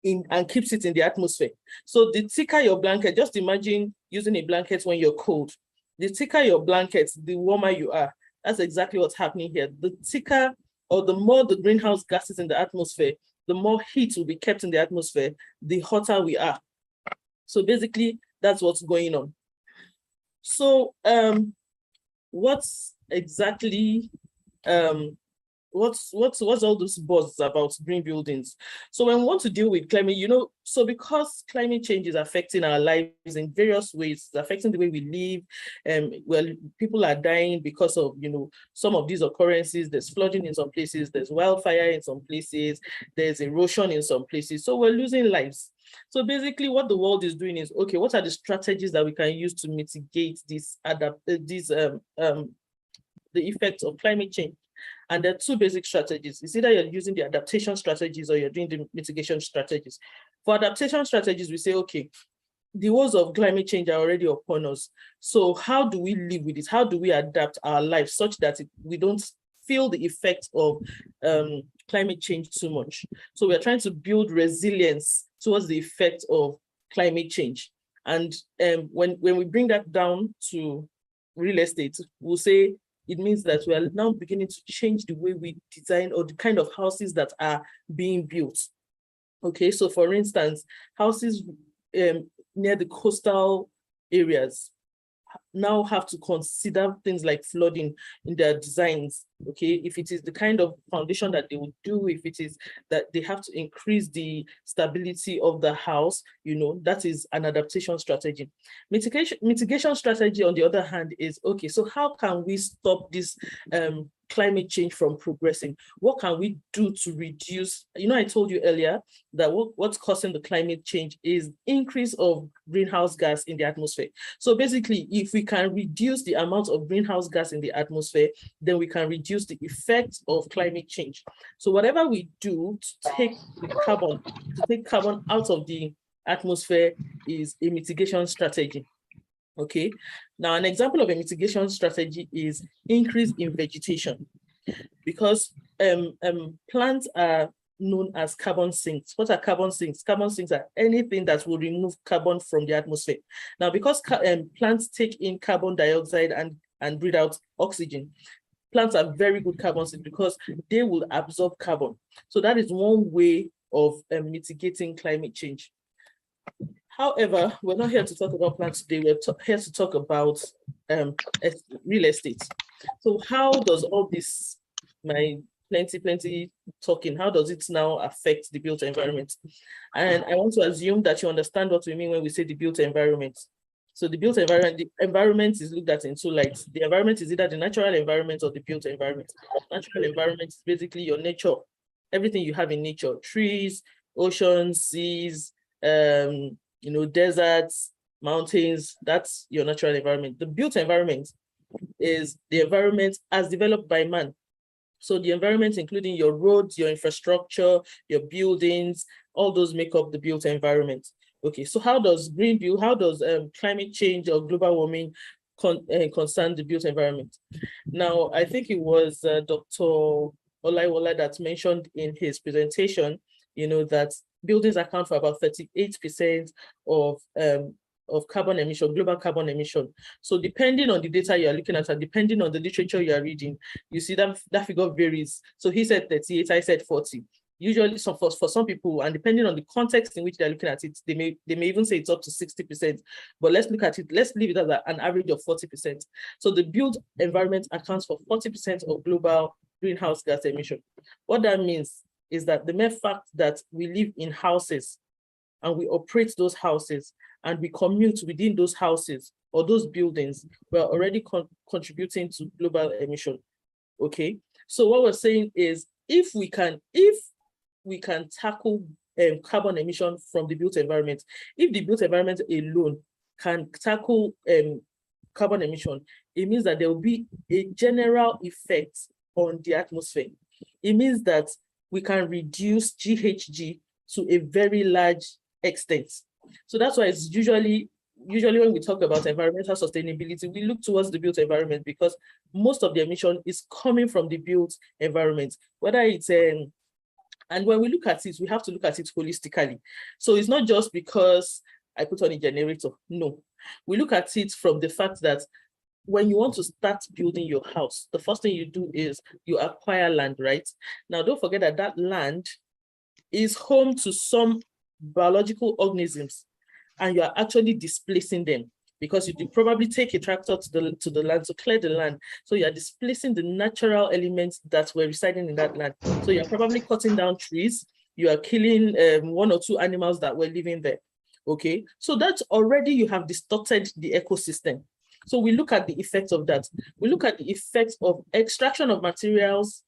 and keeps it in the atmosphere. So the thicker your blanket, just imagine using a blanket when you're cold. The thicker your blanket, the warmer you are. That's exactly what's happening here. The thicker or the more the greenhouse gases in the atmosphere, the more heat will be kept in the atmosphere, the hotter we are. So basically, that's what's going on. So what's exactly what's all this buzz about green buildings? So when we want to deal with climate, so because climate change is affecting our lives in various ways, it's affecting the way we live, well, people are dying because of, some of these occurrences. There's flooding in some places, there's wildfire in some places, there's erosion in some places. So we're losing lives. So basically what the world is doing is, okay, what are the strategies that we can use to mitigate the effects of climate change? And there are two basic strategies. It's either you're using the adaptation strategies or you're doing the mitigation strategies. For adaptation strategies, we say, okay, the woes of climate change are already upon us. So how do we live with it? How do we adapt our lives such that we don't feel the effect of climate change too much? So we're trying to build resilience towards the effect of climate change. And when we bring that down to real estate, we'll say, it means that we are now beginning to change the way we design or the kind of houses that are being built. Okay, so for instance, houses near the coastal areas now have to consider things like flooding in their designs. Okay, if it is the kind of foundation that they would do, if it is that they have to increase the stability of the house, that is an adaptation strategy. Mitigation strategy, on the other hand, is, okay, so how can we stop this climate change from progressing? What can we do to reduce? I told you earlier that what's causing the climate change is increase of greenhouse gas in the atmosphere. So basically, if we can reduce the amount of greenhouse gas in the atmosphere, then we can reduce the effects of climate change. So whatever we do to take carbon out of the atmosphere is a mitigation strategy. Okay, now an example of a mitigation strategy is increase in vegetation, because plants are known as carbon sinks. What are carbon sinks? Carbon sinks are anything that will remove carbon from the atmosphere. Now, because plants take in carbon dioxide and breathe out oxygen, plants are very good carbon sinks because they will absorb carbon. So that is one way of mitigating climate change. However, we're not here to talk about plants today. We're here to talk about real estate. So how does all this, my plenty talking, how does it now affect the built environment? And I want to assume that you understand what we mean when we say the built environment. So the built environment, the environment is looked at in two lights. The environment is either the natural environment or the built environment. Natural environment is basically your nature, everything you have in nature, trees, oceans, seas, deserts, mountains, that's your natural environment. The built environment is the environment as developed by man. So the environment, including your roads, your infrastructure, your buildings, all those make up the built environment. Okay, so how does climate change or global warming concern the built environment? Now, I think it was Dr. Olaiwola that mentioned in his presentation, that buildings account for about 38% of carbon emission, global carbon emission. So depending on the data you are looking at and depending on the literature you are reading, you see that figure varies. So he said 38, I said 40. Usually for some people, and depending on the context in which they're looking at it, they may even say it's up to 60%. But let's look at it, let's leave it at an average of 40%. So the built environment accounts for 40% of global greenhouse gas emission. What that means is that the mere fact that we live in houses and we operate those houses and we commute within those houses or those buildings, we're already contributing to global emission. Okay, so what we're saying is if we can tackle carbon emission from the built environment, if the built environment alone can tackle carbon emission, it means that there will be a general effect on the atmosphere. It means that we can reduce GHG to a very large extent. So that's why it's usually when we talk about environmental sustainability, we look towards the built environment because most of the emission is coming from the built environment, whether it's and when we look at it, we have to look at it holistically. So it's not just because I put on a generator. No, we look at it from the fact that when you want to start building your house, the first thing you do is you acquire land, right? Now, don't forget that that land is home to some biological organisms, and you are actually displacing them because you probably take a tractor to the land to clear the land. So you are displacing the natural elements that were residing in that land. So you're probably cutting down trees. You are killing one or two animals that were living there. Okay, so that's already you have distorted the ecosystem. So we look at the effects of that. We look at the effects of extraction of materials,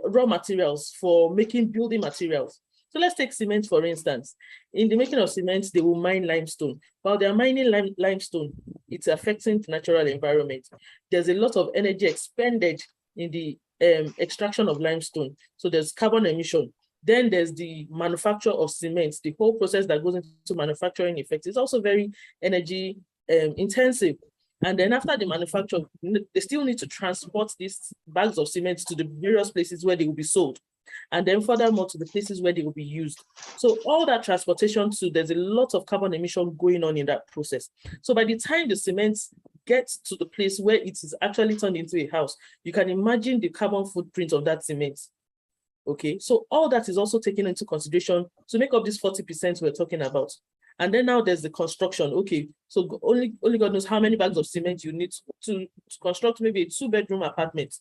raw materials for making building materials. So let's take cement, for instance. In the making of cement, they will mine limestone. While they're mining limestone, it's affecting the natural environment. There's a lot of energy expended in the extraction of limestone. So there's carbon emission. Then there's the manufacture of cement. The whole process that goes into manufacturing effects is also very energy intensive. And then after the manufacture, they still need to transport these bags of cement to the various places where they will be sold. And then furthermore to the places where they will be used. So all that transportation too, there's a lot of carbon emission going on in that process. So by the time the cement gets to the place where it is actually turned into a house, you can imagine the carbon footprint of that cement. Okay, so all that is also taken into consideration to make up this 40% we're talking about. And then now there's the construction. Okay, so only God knows how many bags of cement you need to construct maybe a 2-bedroom apartment.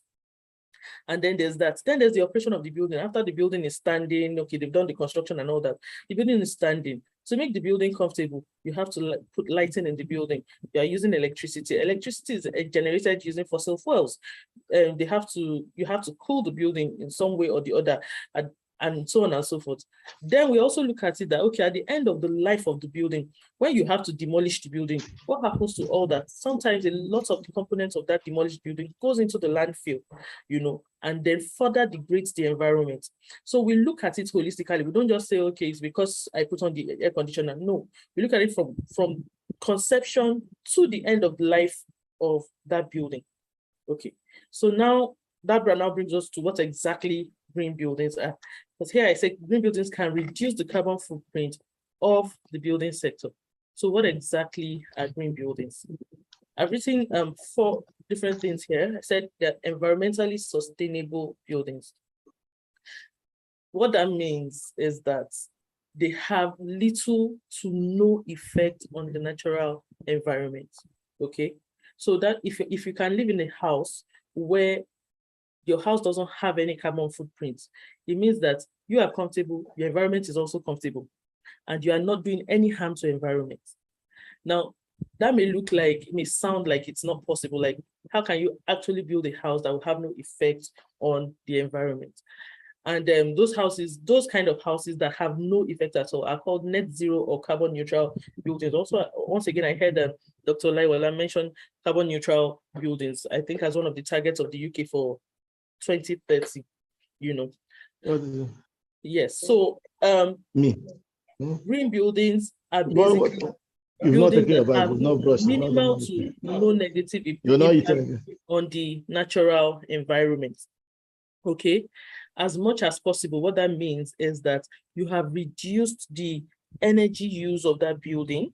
And then there's that. Then there's the operation of the building. After the building is standing, okay, they've done the construction and all that. The building is standing. To make the building comfortable, you have to put lighting in the building. You are using electricity. Electricity is generated using fossil fuels. You have to cool the building in some way or the other, and so on and so forth. Then we also look at it that, okay, at the end of the life of the building, when you have to demolish the building, what happens to all that? Sometimes a lot of the components of that demolished building goes into the landfill, and then further degrades the environment. So we look at it holistically. We don't just say, okay, it's because I put on the air conditioner. No, we look at it from conception to the end of the life of that building. Okay, so now that now brings us to what exactly green buildings are. Because here I say green buildings can reduce the carbon footprint of the building sector. So what exactly are green buildings? I've written 4 different things here. I said they're environmentally sustainable buildings. what that means is that they have little to no effect on the natural environment. Okay, so that if you can live in a house where your house doesn't have any carbon footprint, it means that you are comfortable, your environment is also comfortable, and you are not doing any harm to environment. Now, that may sound like it's not possible. Like, how can you actually build a house that will have no effect on the environment? And those kind of houses that have no effect at all are called net zero or carbon neutral buildings. Also, once again, I heard Dr. Laiwala mention carbon neutral buildings, I think as one of the targets of the UK for 2030, you know. Yes, so green buildings are basically buildings that have minimal to no negative impact on the natural environment. Okay, as much as possible, what that means is that you have reduced the energy use of that building,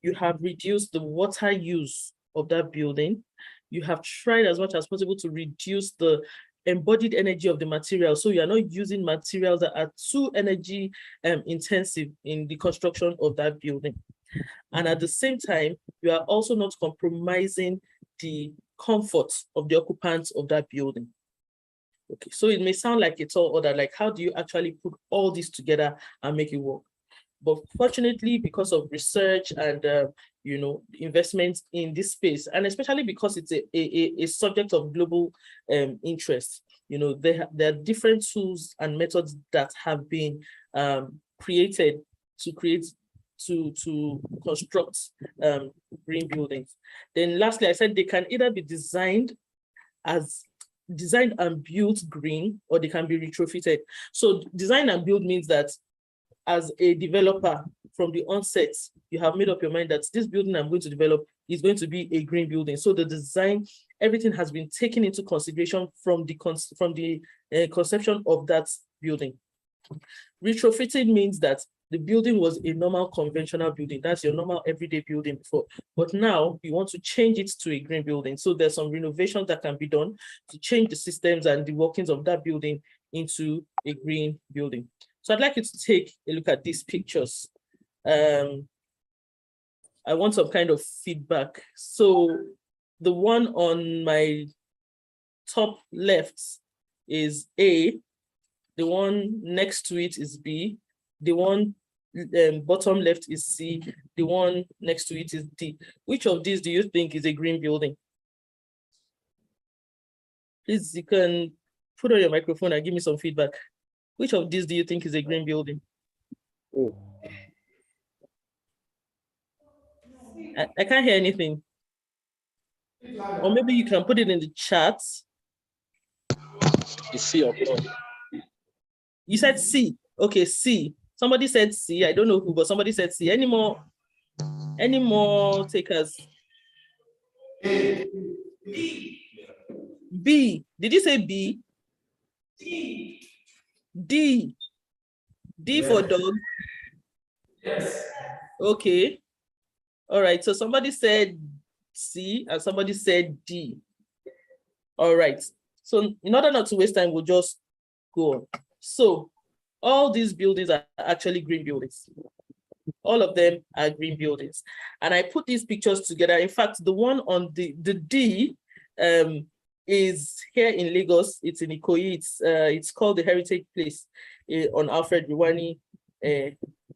you have reduced the water use of that building, you have tried as much as possible to reduce the embodied energy of the material. So you are not using materials that are too energy intensive in the construction of that building. And at the same time, you are also not compromising the comfort of the occupants of that building. Okay, so it may sound like it's all other, like how do you actually put all this together and make it work? But fortunately, because of research and you know, investments in this space, and especially because it's a subject of global interest, you know, there are different tools and methods that have been created to construct green buildings. Then lastly, I said they can either be designed and built green, or they can be retrofitted. So design and build means that as a developer from the onset, you have made up your mind that this building I'm going to develop is going to be a green building. So the design, everything has been taken into consideration from the conception of that building. Retrofitted means that the building was a normal conventional building. That's your normal everyday building before. But now you want to change it to a green building. So there's some renovations that can be done to change the systems and the workings of that building into a green building. So I'd like you to take a look at these pictures. I want some kind of feedback. So the one on my top left is A, the one next to it is B, the one bottom left is C, the one next to it is D. Which of these do you think is a green building? Please, you can put on your microphone and give me some feedback. Which of these do you think is a green building? I can't hear anything. Or maybe you can put it in the chat. It's C or no? You said C. Okay, C. Somebody said C. I don't know who, but somebody said C. Any more takers? B. Did you say B? D. D for dog? Yes. Okay. All right. So somebody said C and somebody said D. All right. So in order not to waste time, we'll just go on. So all these buildings are actually green buildings. All of them are green buildings. And I put these pictures together. In fact, the one on the D is here in Lagos. It's in Ikoyi. It's called the Heritage Place on Alfred Riwani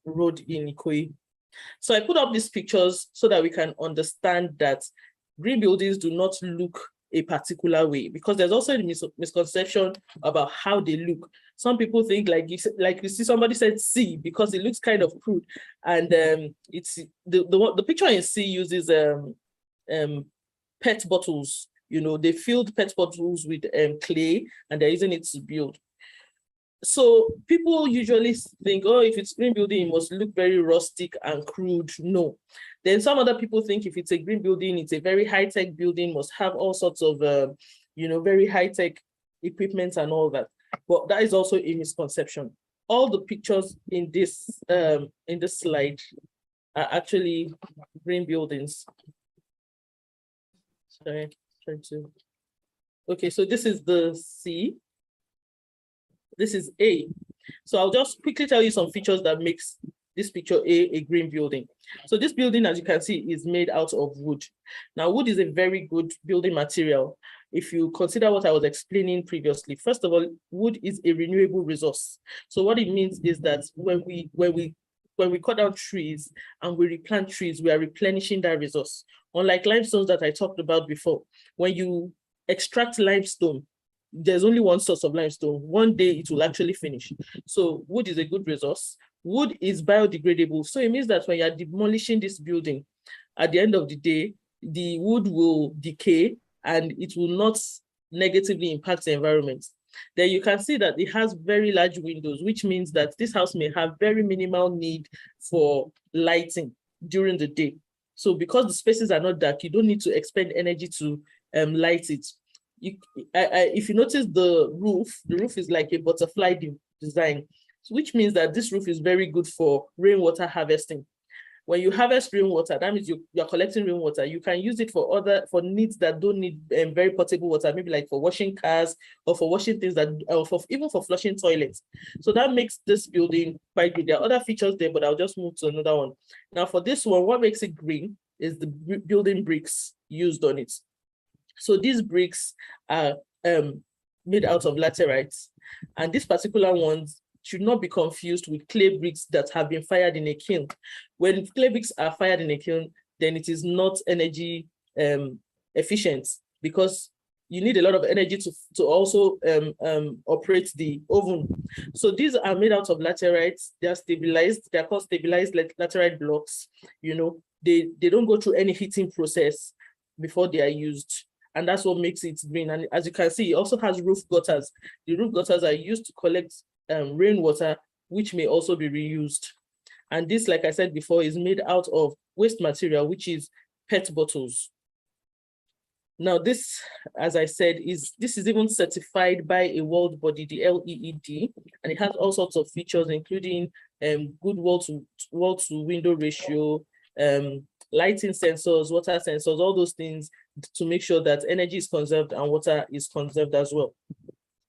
Road in Ikoyi. So I put up these pictures so that we can understand that green buildings do not look a particular way, because there's also a misconception about how they look. Some people think like you see somebody said C because it looks kind of crude, and it's the picture in C uses PET bottles. You know, they filled PET bottles with clay and they're using it to build. So people usually think, oh, if it's green building, it must look very rustic and crude. No. Then some other people think if it's a green building, it's a very high-tech building, must have all sorts of, you know, very high-tech equipment and all that. But that is also a misconception. All the pictures in this slide are actually green buildings. Sorry, trying to. Okay, so this is the C. This is A. So I'll just quickly tell you some features that makes this picture a green building. So this building, as you can see, is made out of wood. Now, wood is a very good building material. If you consider what I was explaining previously, first of all, wood is a renewable resource. So what it means is that when we cut down trees and we replant trees, we are replenishing that resource. Unlike limestones that I talked about before, when you extract limestone, there's only one source of limestone. One day it will actually finish. So wood is a good resource. Wood is biodegradable. So it means that when you're demolishing this building, at the end of the day, the wood will decay and it will not negatively impact the environment. Then you can see that it has very large windows, which means that this house may have very minimal need for lighting during the day. So because the spaces are not dark, you don't need to expend energy to light it. If you notice the roof is like a butterfly design, which means that this roof is very good for rainwater harvesting. When you harvest rainwater, that means you're collecting rainwater. You can use it for needs that don't need very potable water, maybe like for washing cars or for washing things that, even for flushing toilets. So that makes this building quite good. There are other features there, but I'll just move to another one. Now for this one, what makes it green is the building bricks used on it. So these bricks are made out of laterites, and these particular ones should not be confused with clay bricks that have been fired in a kiln. When clay bricks are fired in a kiln, then it is not energy efficient, because you need a lot of energy to also operate the oven. So these are made out of laterites. They are stabilized. They are called stabilized laterite blocks. You know, they don't go through any heating process before they are used. And that's what makes it green. And as you can see, it also has roof gutters. The roof gutters are used to collect rainwater, which may also be reused. And this, like I said before, is made out of waste material, which is PET bottles. Now this, as I said, this is even certified by a world body, the LEED, and it has all sorts of features, including good wall to window ratio, lighting sensors, water sensors, all those things to make sure that energy is conserved and water is conserved as well.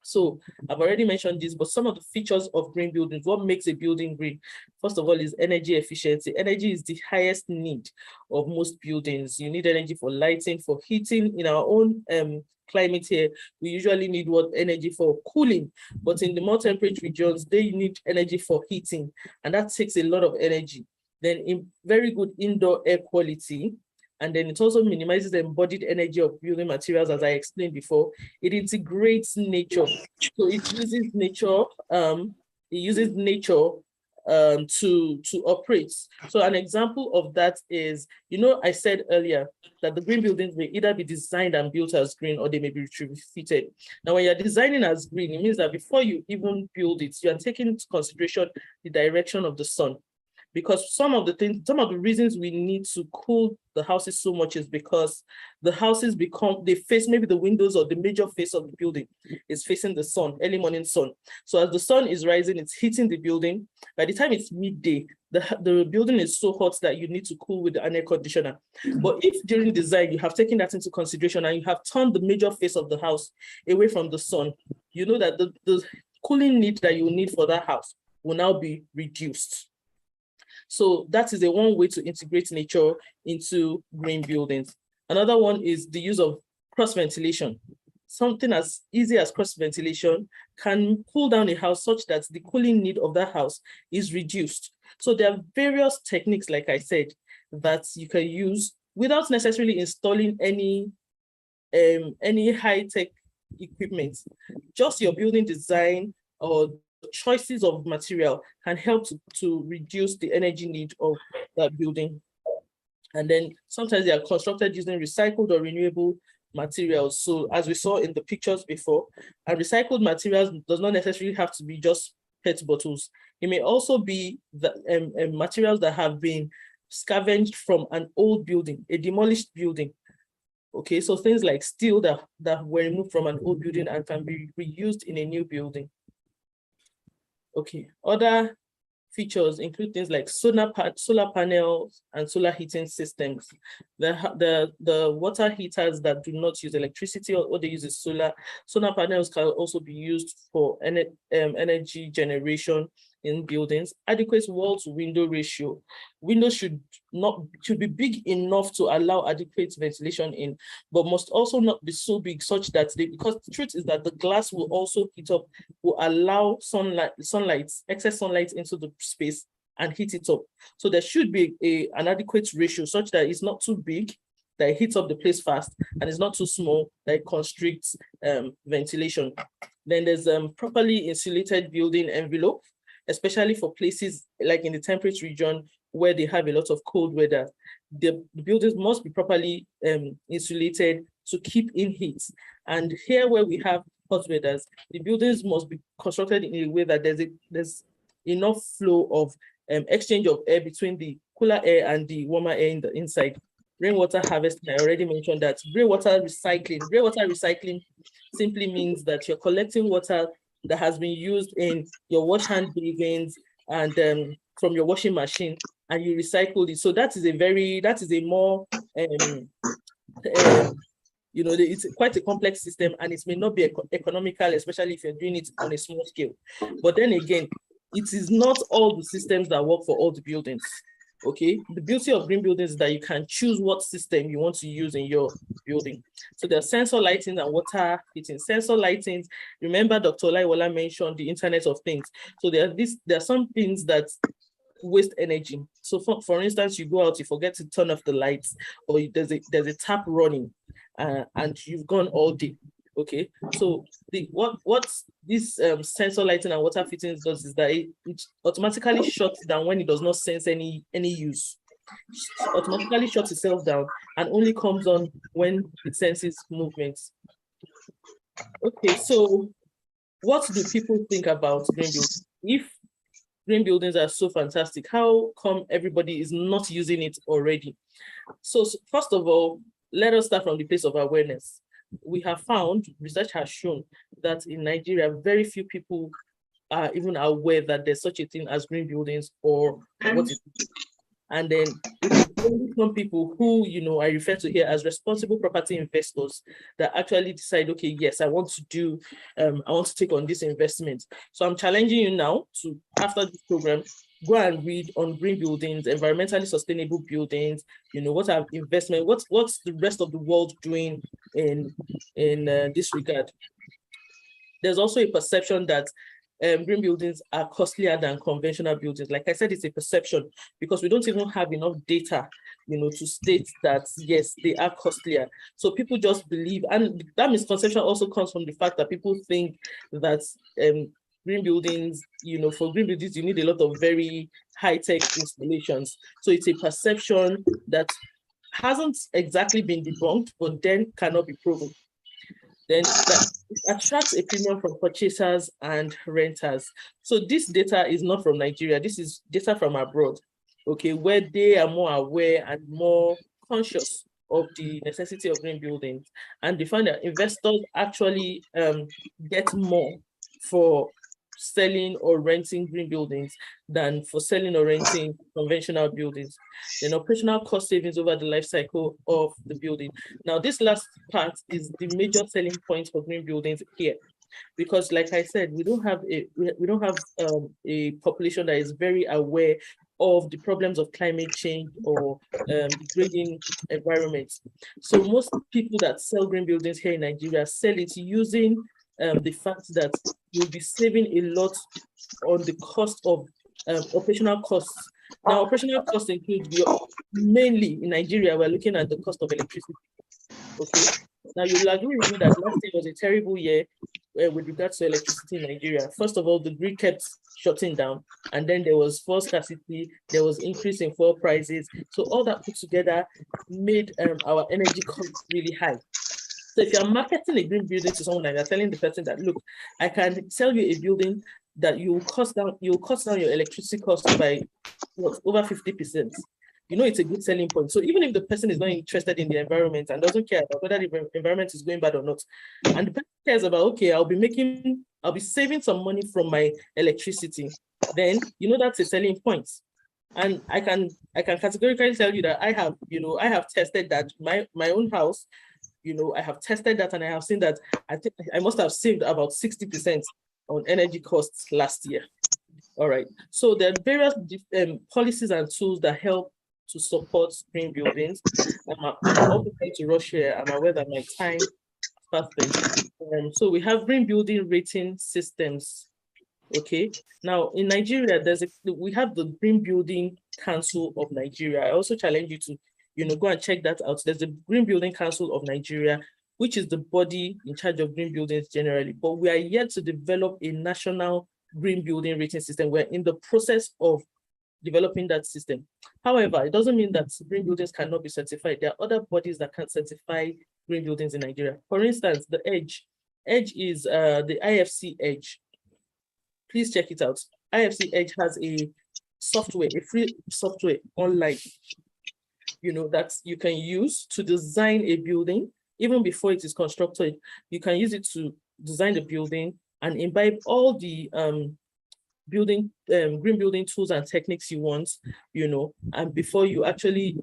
So I've already mentioned this, but some of the features of green buildings, what makes a building green? First of all, is energy efficiency. Energy is the highest need of most buildings. You need energy for lighting, for heating. In our own climate here, we usually need energy for cooling, but in the more temperate regions, they need energy for heating, and that takes a lot of energy. Then in very good indoor air quality, and then it also minimizes the embodied energy of building materials, as I explained before. It integrates nature. So it uses nature, to operate. So an example of that is, I said earlier that the green buildings may either be designed and built as green, or they may be retrofitted. Now, when you're designing as green, it means that before you even build it, you are taking into consideration the direction of the sun. Because some of the reasons we need to cool the houses so much is because the houses they face, maybe the windows or the major face of the building is facing the sun, early morning sun. So as the sun is rising, it's hitting the building. By the time it's midday, the building is so hot that you need to cool with an air conditioner. But if during design, you have taken that into consideration and you have turned the major face of the house away from the sun, you know that the cooling need that you need for that house will now be reduced. So that is one way to integrate nature into green buildings. Another one is the use of cross ventilation. Something as easy as cross ventilation can cool down a house such that the cooling need of that house is reduced. So there are various techniques, like I said, that you can use without necessarily installing any high-tech equipment. Just your building design or choices of material can help to reduce the energy need of that building. And then sometimes they are constructed using recycled or renewable materials. So as we saw in the pictures before, and recycled materials does not necessarily have to be just PET bottles. It may also be the materials that have been scavenged from an old building, a demolished building. Okay, so things like steel that were removed from an old building and can be reused in a new building. Okay, other features include things like solar panels and solar heating systems. The water heaters that do not use electricity or they use is solar. Solar panels can also be used for energy generation in buildings. Adequate wall to window ratio. Windows should be big enough to allow adequate ventilation in, but must also not be so big such that because the truth is that the glass will also heat up, will allow excess sunlight into the space and heat it up. So there should be an adequate ratio such that it's not too big, that it heats up the place fast, and it's not too small, that it constricts ventilation. Then there's properly insulated building envelope, especially for places like in the temperate region where they have a lot of cold weather. The buildings must be properly insulated to keep in heat. And here where we have hot weathers, the buildings must be constructed in a way that there's enough flow of exchange of air between the cooler air and the warmer air in the inside. Rainwater harvesting, I already mentioned that. Rainwater recycling. Rainwater recycling simply means that you're collecting water that has been used in your wash hand basins and from your washing machine, and you recycle it. So that is a more it's quite a complex system, and it may not be economical, especially if you're doing it on a small scale. But then again, it is not all the systems that work for all the buildings. Okay, the beauty of green buildings is that you can choose what system you want to use in your building. So there are sensor lighting and water heating. Sensor lightings, remember Dr. Olaiwola mentioned the Internet of Things. So there are some things that waste energy. So for instance, you go out, you forget to turn off the lights, or there's a tap running and you've gone all day. Okay, so what this sensor lighting and water fittings does is that it automatically shuts down when it does not sense any use. It automatically shuts itself down and only comes on when it senses movements. Okay, so what do people think about green buildings? If green buildings are so fantastic, how come everybody is not using it already? So first of all, let us start from the place of awareness. We have found, research has shown that in Nigeria, very few people are even aware that there's such a thing as green buildings or what it is. And then only some people who, I refer to here as responsible property investors that actually decide, okay, yes, I want to take on this investment. So I'm challenging you now to, after this program, go and read on green buildings, environmentally sustainable buildings, what are investment, what's the rest of the world doing in this regard. There's also a perception that green buildings are costlier than conventional buildings. Like I said, it's a perception because we don't even have enough data, to state that, yes, they are costlier. So people just believe, and that misconception also comes from the fact that people think that green buildings, for green buildings, you need a lot of very high-tech installations. So it's a perception that hasn't exactly been debunked, but then cannot be proven. Then that attracts a premium from purchasers and renters. So this data is not from Nigeria. This is data from abroad, okay, where they are more aware and more conscious of the necessity of green buildings. And they find that investors actually get more for selling or renting green buildings than for selling or renting conventional buildings. Then operational cost savings over the life cycle of the building. Now, this last part is the major selling point for green buildings here, because, like I said, we don't have a population that is very aware of the problems of climate change or degrading environments. So most people that sell green buildings here in Nigeria sell it using the fact that you'll be saving a lot on the cost of operational costs. Now, operational costs include mainly in Nigeria, we're looking at the cost of electricity. Okay. Now, you'll agree with me that last year was a terrible year with regards to electricity in Nigeria. First of all, the grid kept shutting down, and then there was fuel scarcity, there was increase in fuel prices. So all that put together made our energy costs really high. So if you're marketing a green building to someone and you're telling the person that, look, I can sell you a building that you'll cut down your electricity cost by over 50%. it's a good selling point. So even if the person is not interested in the environment and doesn't care about whether the environment is going bad or not, and the person cares about, okay, I'll be saving some money from my electricity, then that's a selling point. And I can categorically tell you that I have tested that my own house, I have tested that and I have seen that I think I must have saved about 60% on energy costs last year. All right. So there are various policies and tools that help to support green buildings. I'm also trying to rush here. I'm aware that my time is passing. So we have green building rating systems. Okay. Now in Nigeria, we have the Green Building Council of Nigeria. I also challenge you to, go and check that out. There's the Green Building Council of Nigeria, which is the body in charge of green buildings generally. But we are yet to develop a national green building rating system. We're in the process of developing that system. However, it doesn't mean that green buildings cannot be certified. There are other bodies that can certify green buildings in Nigeria. For instance, the EDGE. EDGE is the IFC EDGE. Please check it out. IFC EDGE has a free software online, that you can use to design a building even before it is constructed. You can use it to design the building and imbibe all the green building tools and techniques you want, and before you actually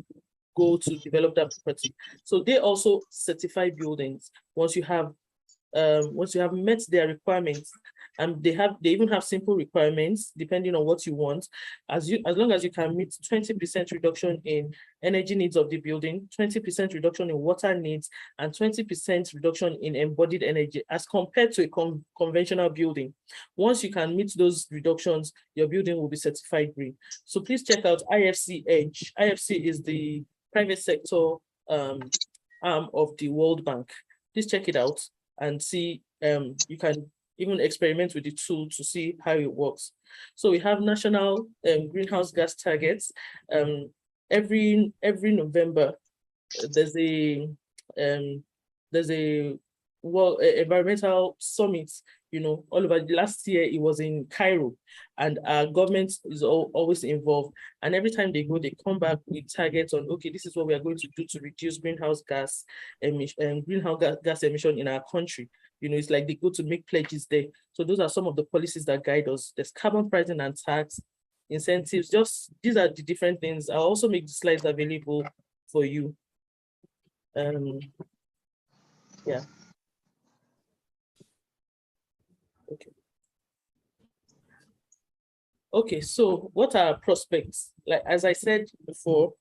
go to develop that property. So they also certify buildings once you have met their requirements. And they even have simple requirements depending on what you want. As long as you can meet 20% reduction in energy needs of the building, 20% reduction in water needs, and 20% reduction in embodied energy as compared to a conventional building. Once you can meet those reductions, your building will be certified green. So please check out IFC EDGE. IFC is the private sector arm of the World Bank. Please check it out and see. You can even experiment with the tool to see how it works. So we have national greenhouse gas targets. Every November, there's a environmental summit, all over. Last year it was in Cairo, and our government is always involved. And every time they go, they come back with targets on, okay, this is what we are going to do to reduce greenhouse gas emission in our country. It's like they go to make pledges there. So those are some of the policies that guide us. There's carbon pricing and tax, incentives. These are the different things. I'll also make the slides available for you. Yeah. Okay, so what are prospects? Like, as I said before,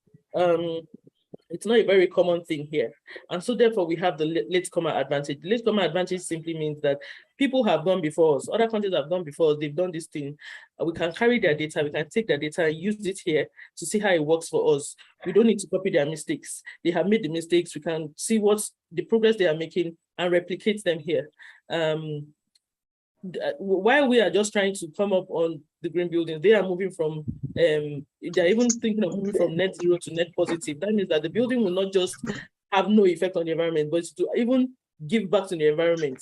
it's not a very common thing here. And so therefore we have the latecomer advantage. The latecomer advantage simply means that people have gone before us, other countries have gone before us, they've done this thing. We can carry their data, we can take their data and use it here to see how it works for us. We don't need to copy their mistakes. They have made the mistakes, we can see what's the progress they are making and replicate them here. While we are just trying to come up on the green building, they are moving from, they're even thinking of moving from net zero to net positive. That means that the building will not just have no effect on the environment, but to even give back to the environment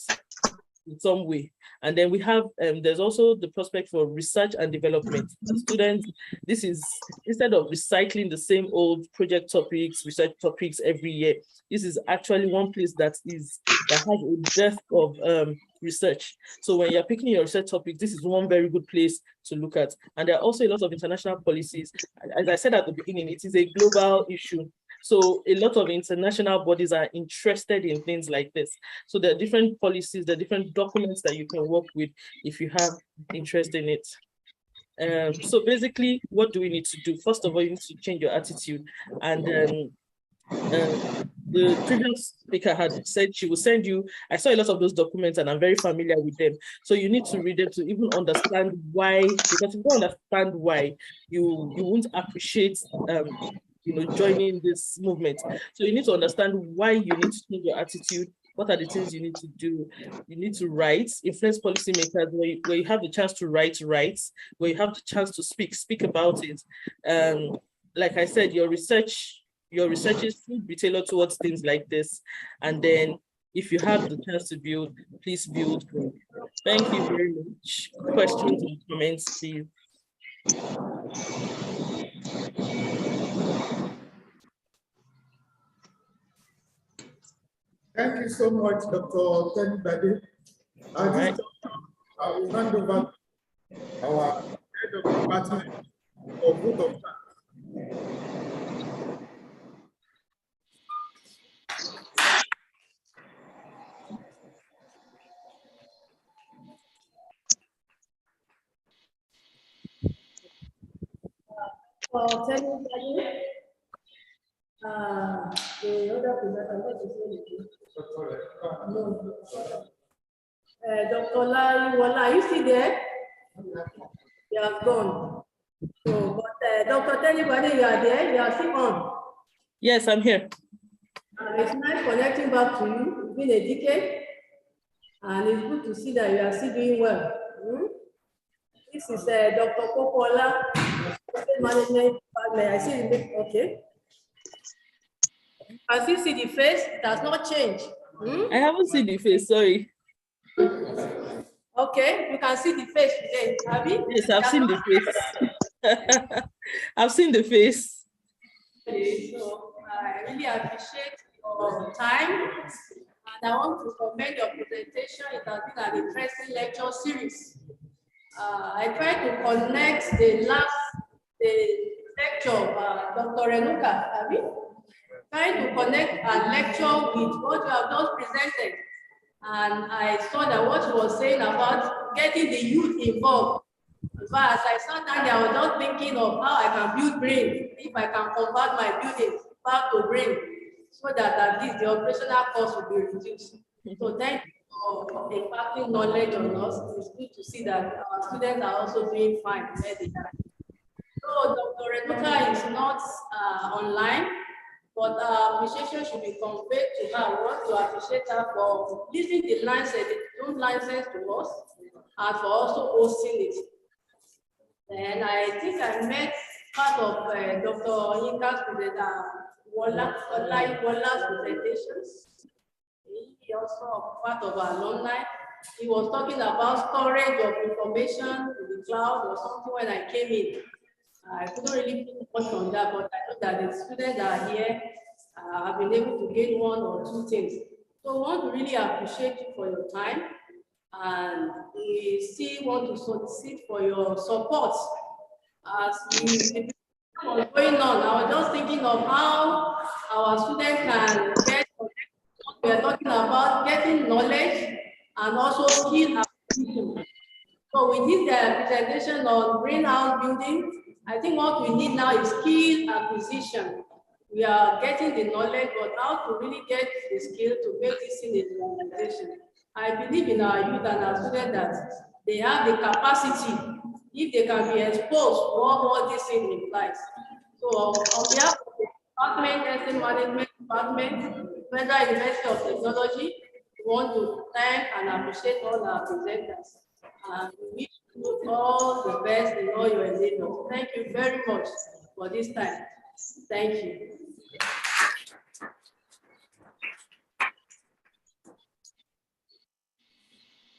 in some way. And then we have, there's also the prospect for research and development. The students, this is, instead of recycling the same old project topics, research topics every year, this is actually one place that has a depth of research. So when you're picking your research topic, this is one very good place to look at. And there are also a lot of international policies. As I said at the beginning, it is a global issue. So a lot of international bodies are interested in things like this. So there are different policies, there are different documents that you can work with if you have interest in it. So basically, what do we need to do? First of all, you need to change your attitude. And the previous speaker had said she will send you, I saw a lot of those documents and I'm very familiar with them. So you need to read them to even understand why, because if you don't understand why, you won't appreciate joining this movement. So you need to understand why you need to change your attitude. What are the things you need to do? You need to write, influence policymakers where you have the chance to write, where you have the chance to speak about it. Like I said, your researches should be tailored towards things like this. And then if you have the chance to build, please build. Thank you very much. Questions and comments, please. Thank you so much, Dr. Tenibade. At this time, I will hand over our head of department for vote of thanks. For telling me, the other presenter, what is it? No. Dr. Laiwola, are you still there? You have gone. So, but Dr. Tenibade, you are there, you are still on. Yes, I'm here. It's nice connecting back to you. It's been a decade, and it's good to see that you are still doing well. This is Dr. Popola, Management Department. I see it. Okay. As you see the face, it has not changed. I haven't seen the face, sorry. Okay, you can see the face today, have you? Yes, I've seen the face. I've seen the face. Okay, so I really appreciate your time, and I want to commend your presentation. It has been an interesting lecture series. I tried to connect the lecture of Dr. Renuka, have you? Trying to connect a lecture with what you have just presented. And I saw that what you were saying about getting the youth involved. But as I sat down there, I was just thinking of how I can build brain, if I can convert my building back to brain, so that at least the operational cost will be reduced. So thank you for imparting knowledge on us. It's good to see that our students are also doing fine where they are. So Dr. Renuka is not online, but appreciation should be conveyed to her. We want to appreciate her for leasing the license, to us, and for also hosting it. And I think I met part of Dr. Yinka's Wola's presentations. He also part of our alumni. He was talking about storage of information in the cloud or something when I came in. I couldn't really put much on that, but I know that the students that are here have been able to gain one or two things. So I want to really appreciate you for your time, and we still want to solicit for your support as we going on. I was just thinking of how our students can get. We are talking about getting knowledge and also skill acquisition. So with this presentation on greenhouse building, I think what we need now is skill acquisition. We are getting the knowledge, but how to really get the skill to make this in a organization. I believe in our youth and our students that they have the capacity, if they can be exposed to what this thing implies. So on behalf of the department, Nursing Management Department, Federal University of Technology, we want to thank and appreciate all our presenters. And we wish you all the best in all your endeavors. Thank you very much for this time. Thank you.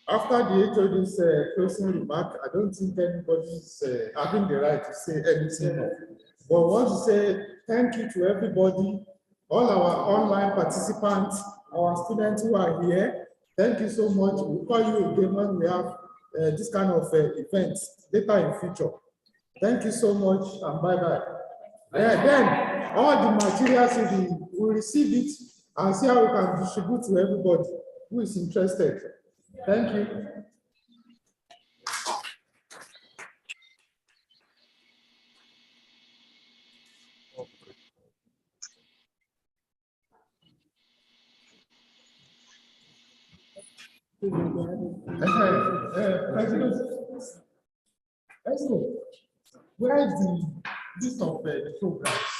After the HOD's closing remark, I don't think anybody's having the right to say anything more. But I want to say thank you to everybody, all our online participants, our students who are here. Thank you so much. We'll call you again when we have this kind of events later in future. Thank you so much and bye-bye. Then all the materials will receive it and see how we can distribute to everybody who is interested. Thank you. President, where is the list of the programs?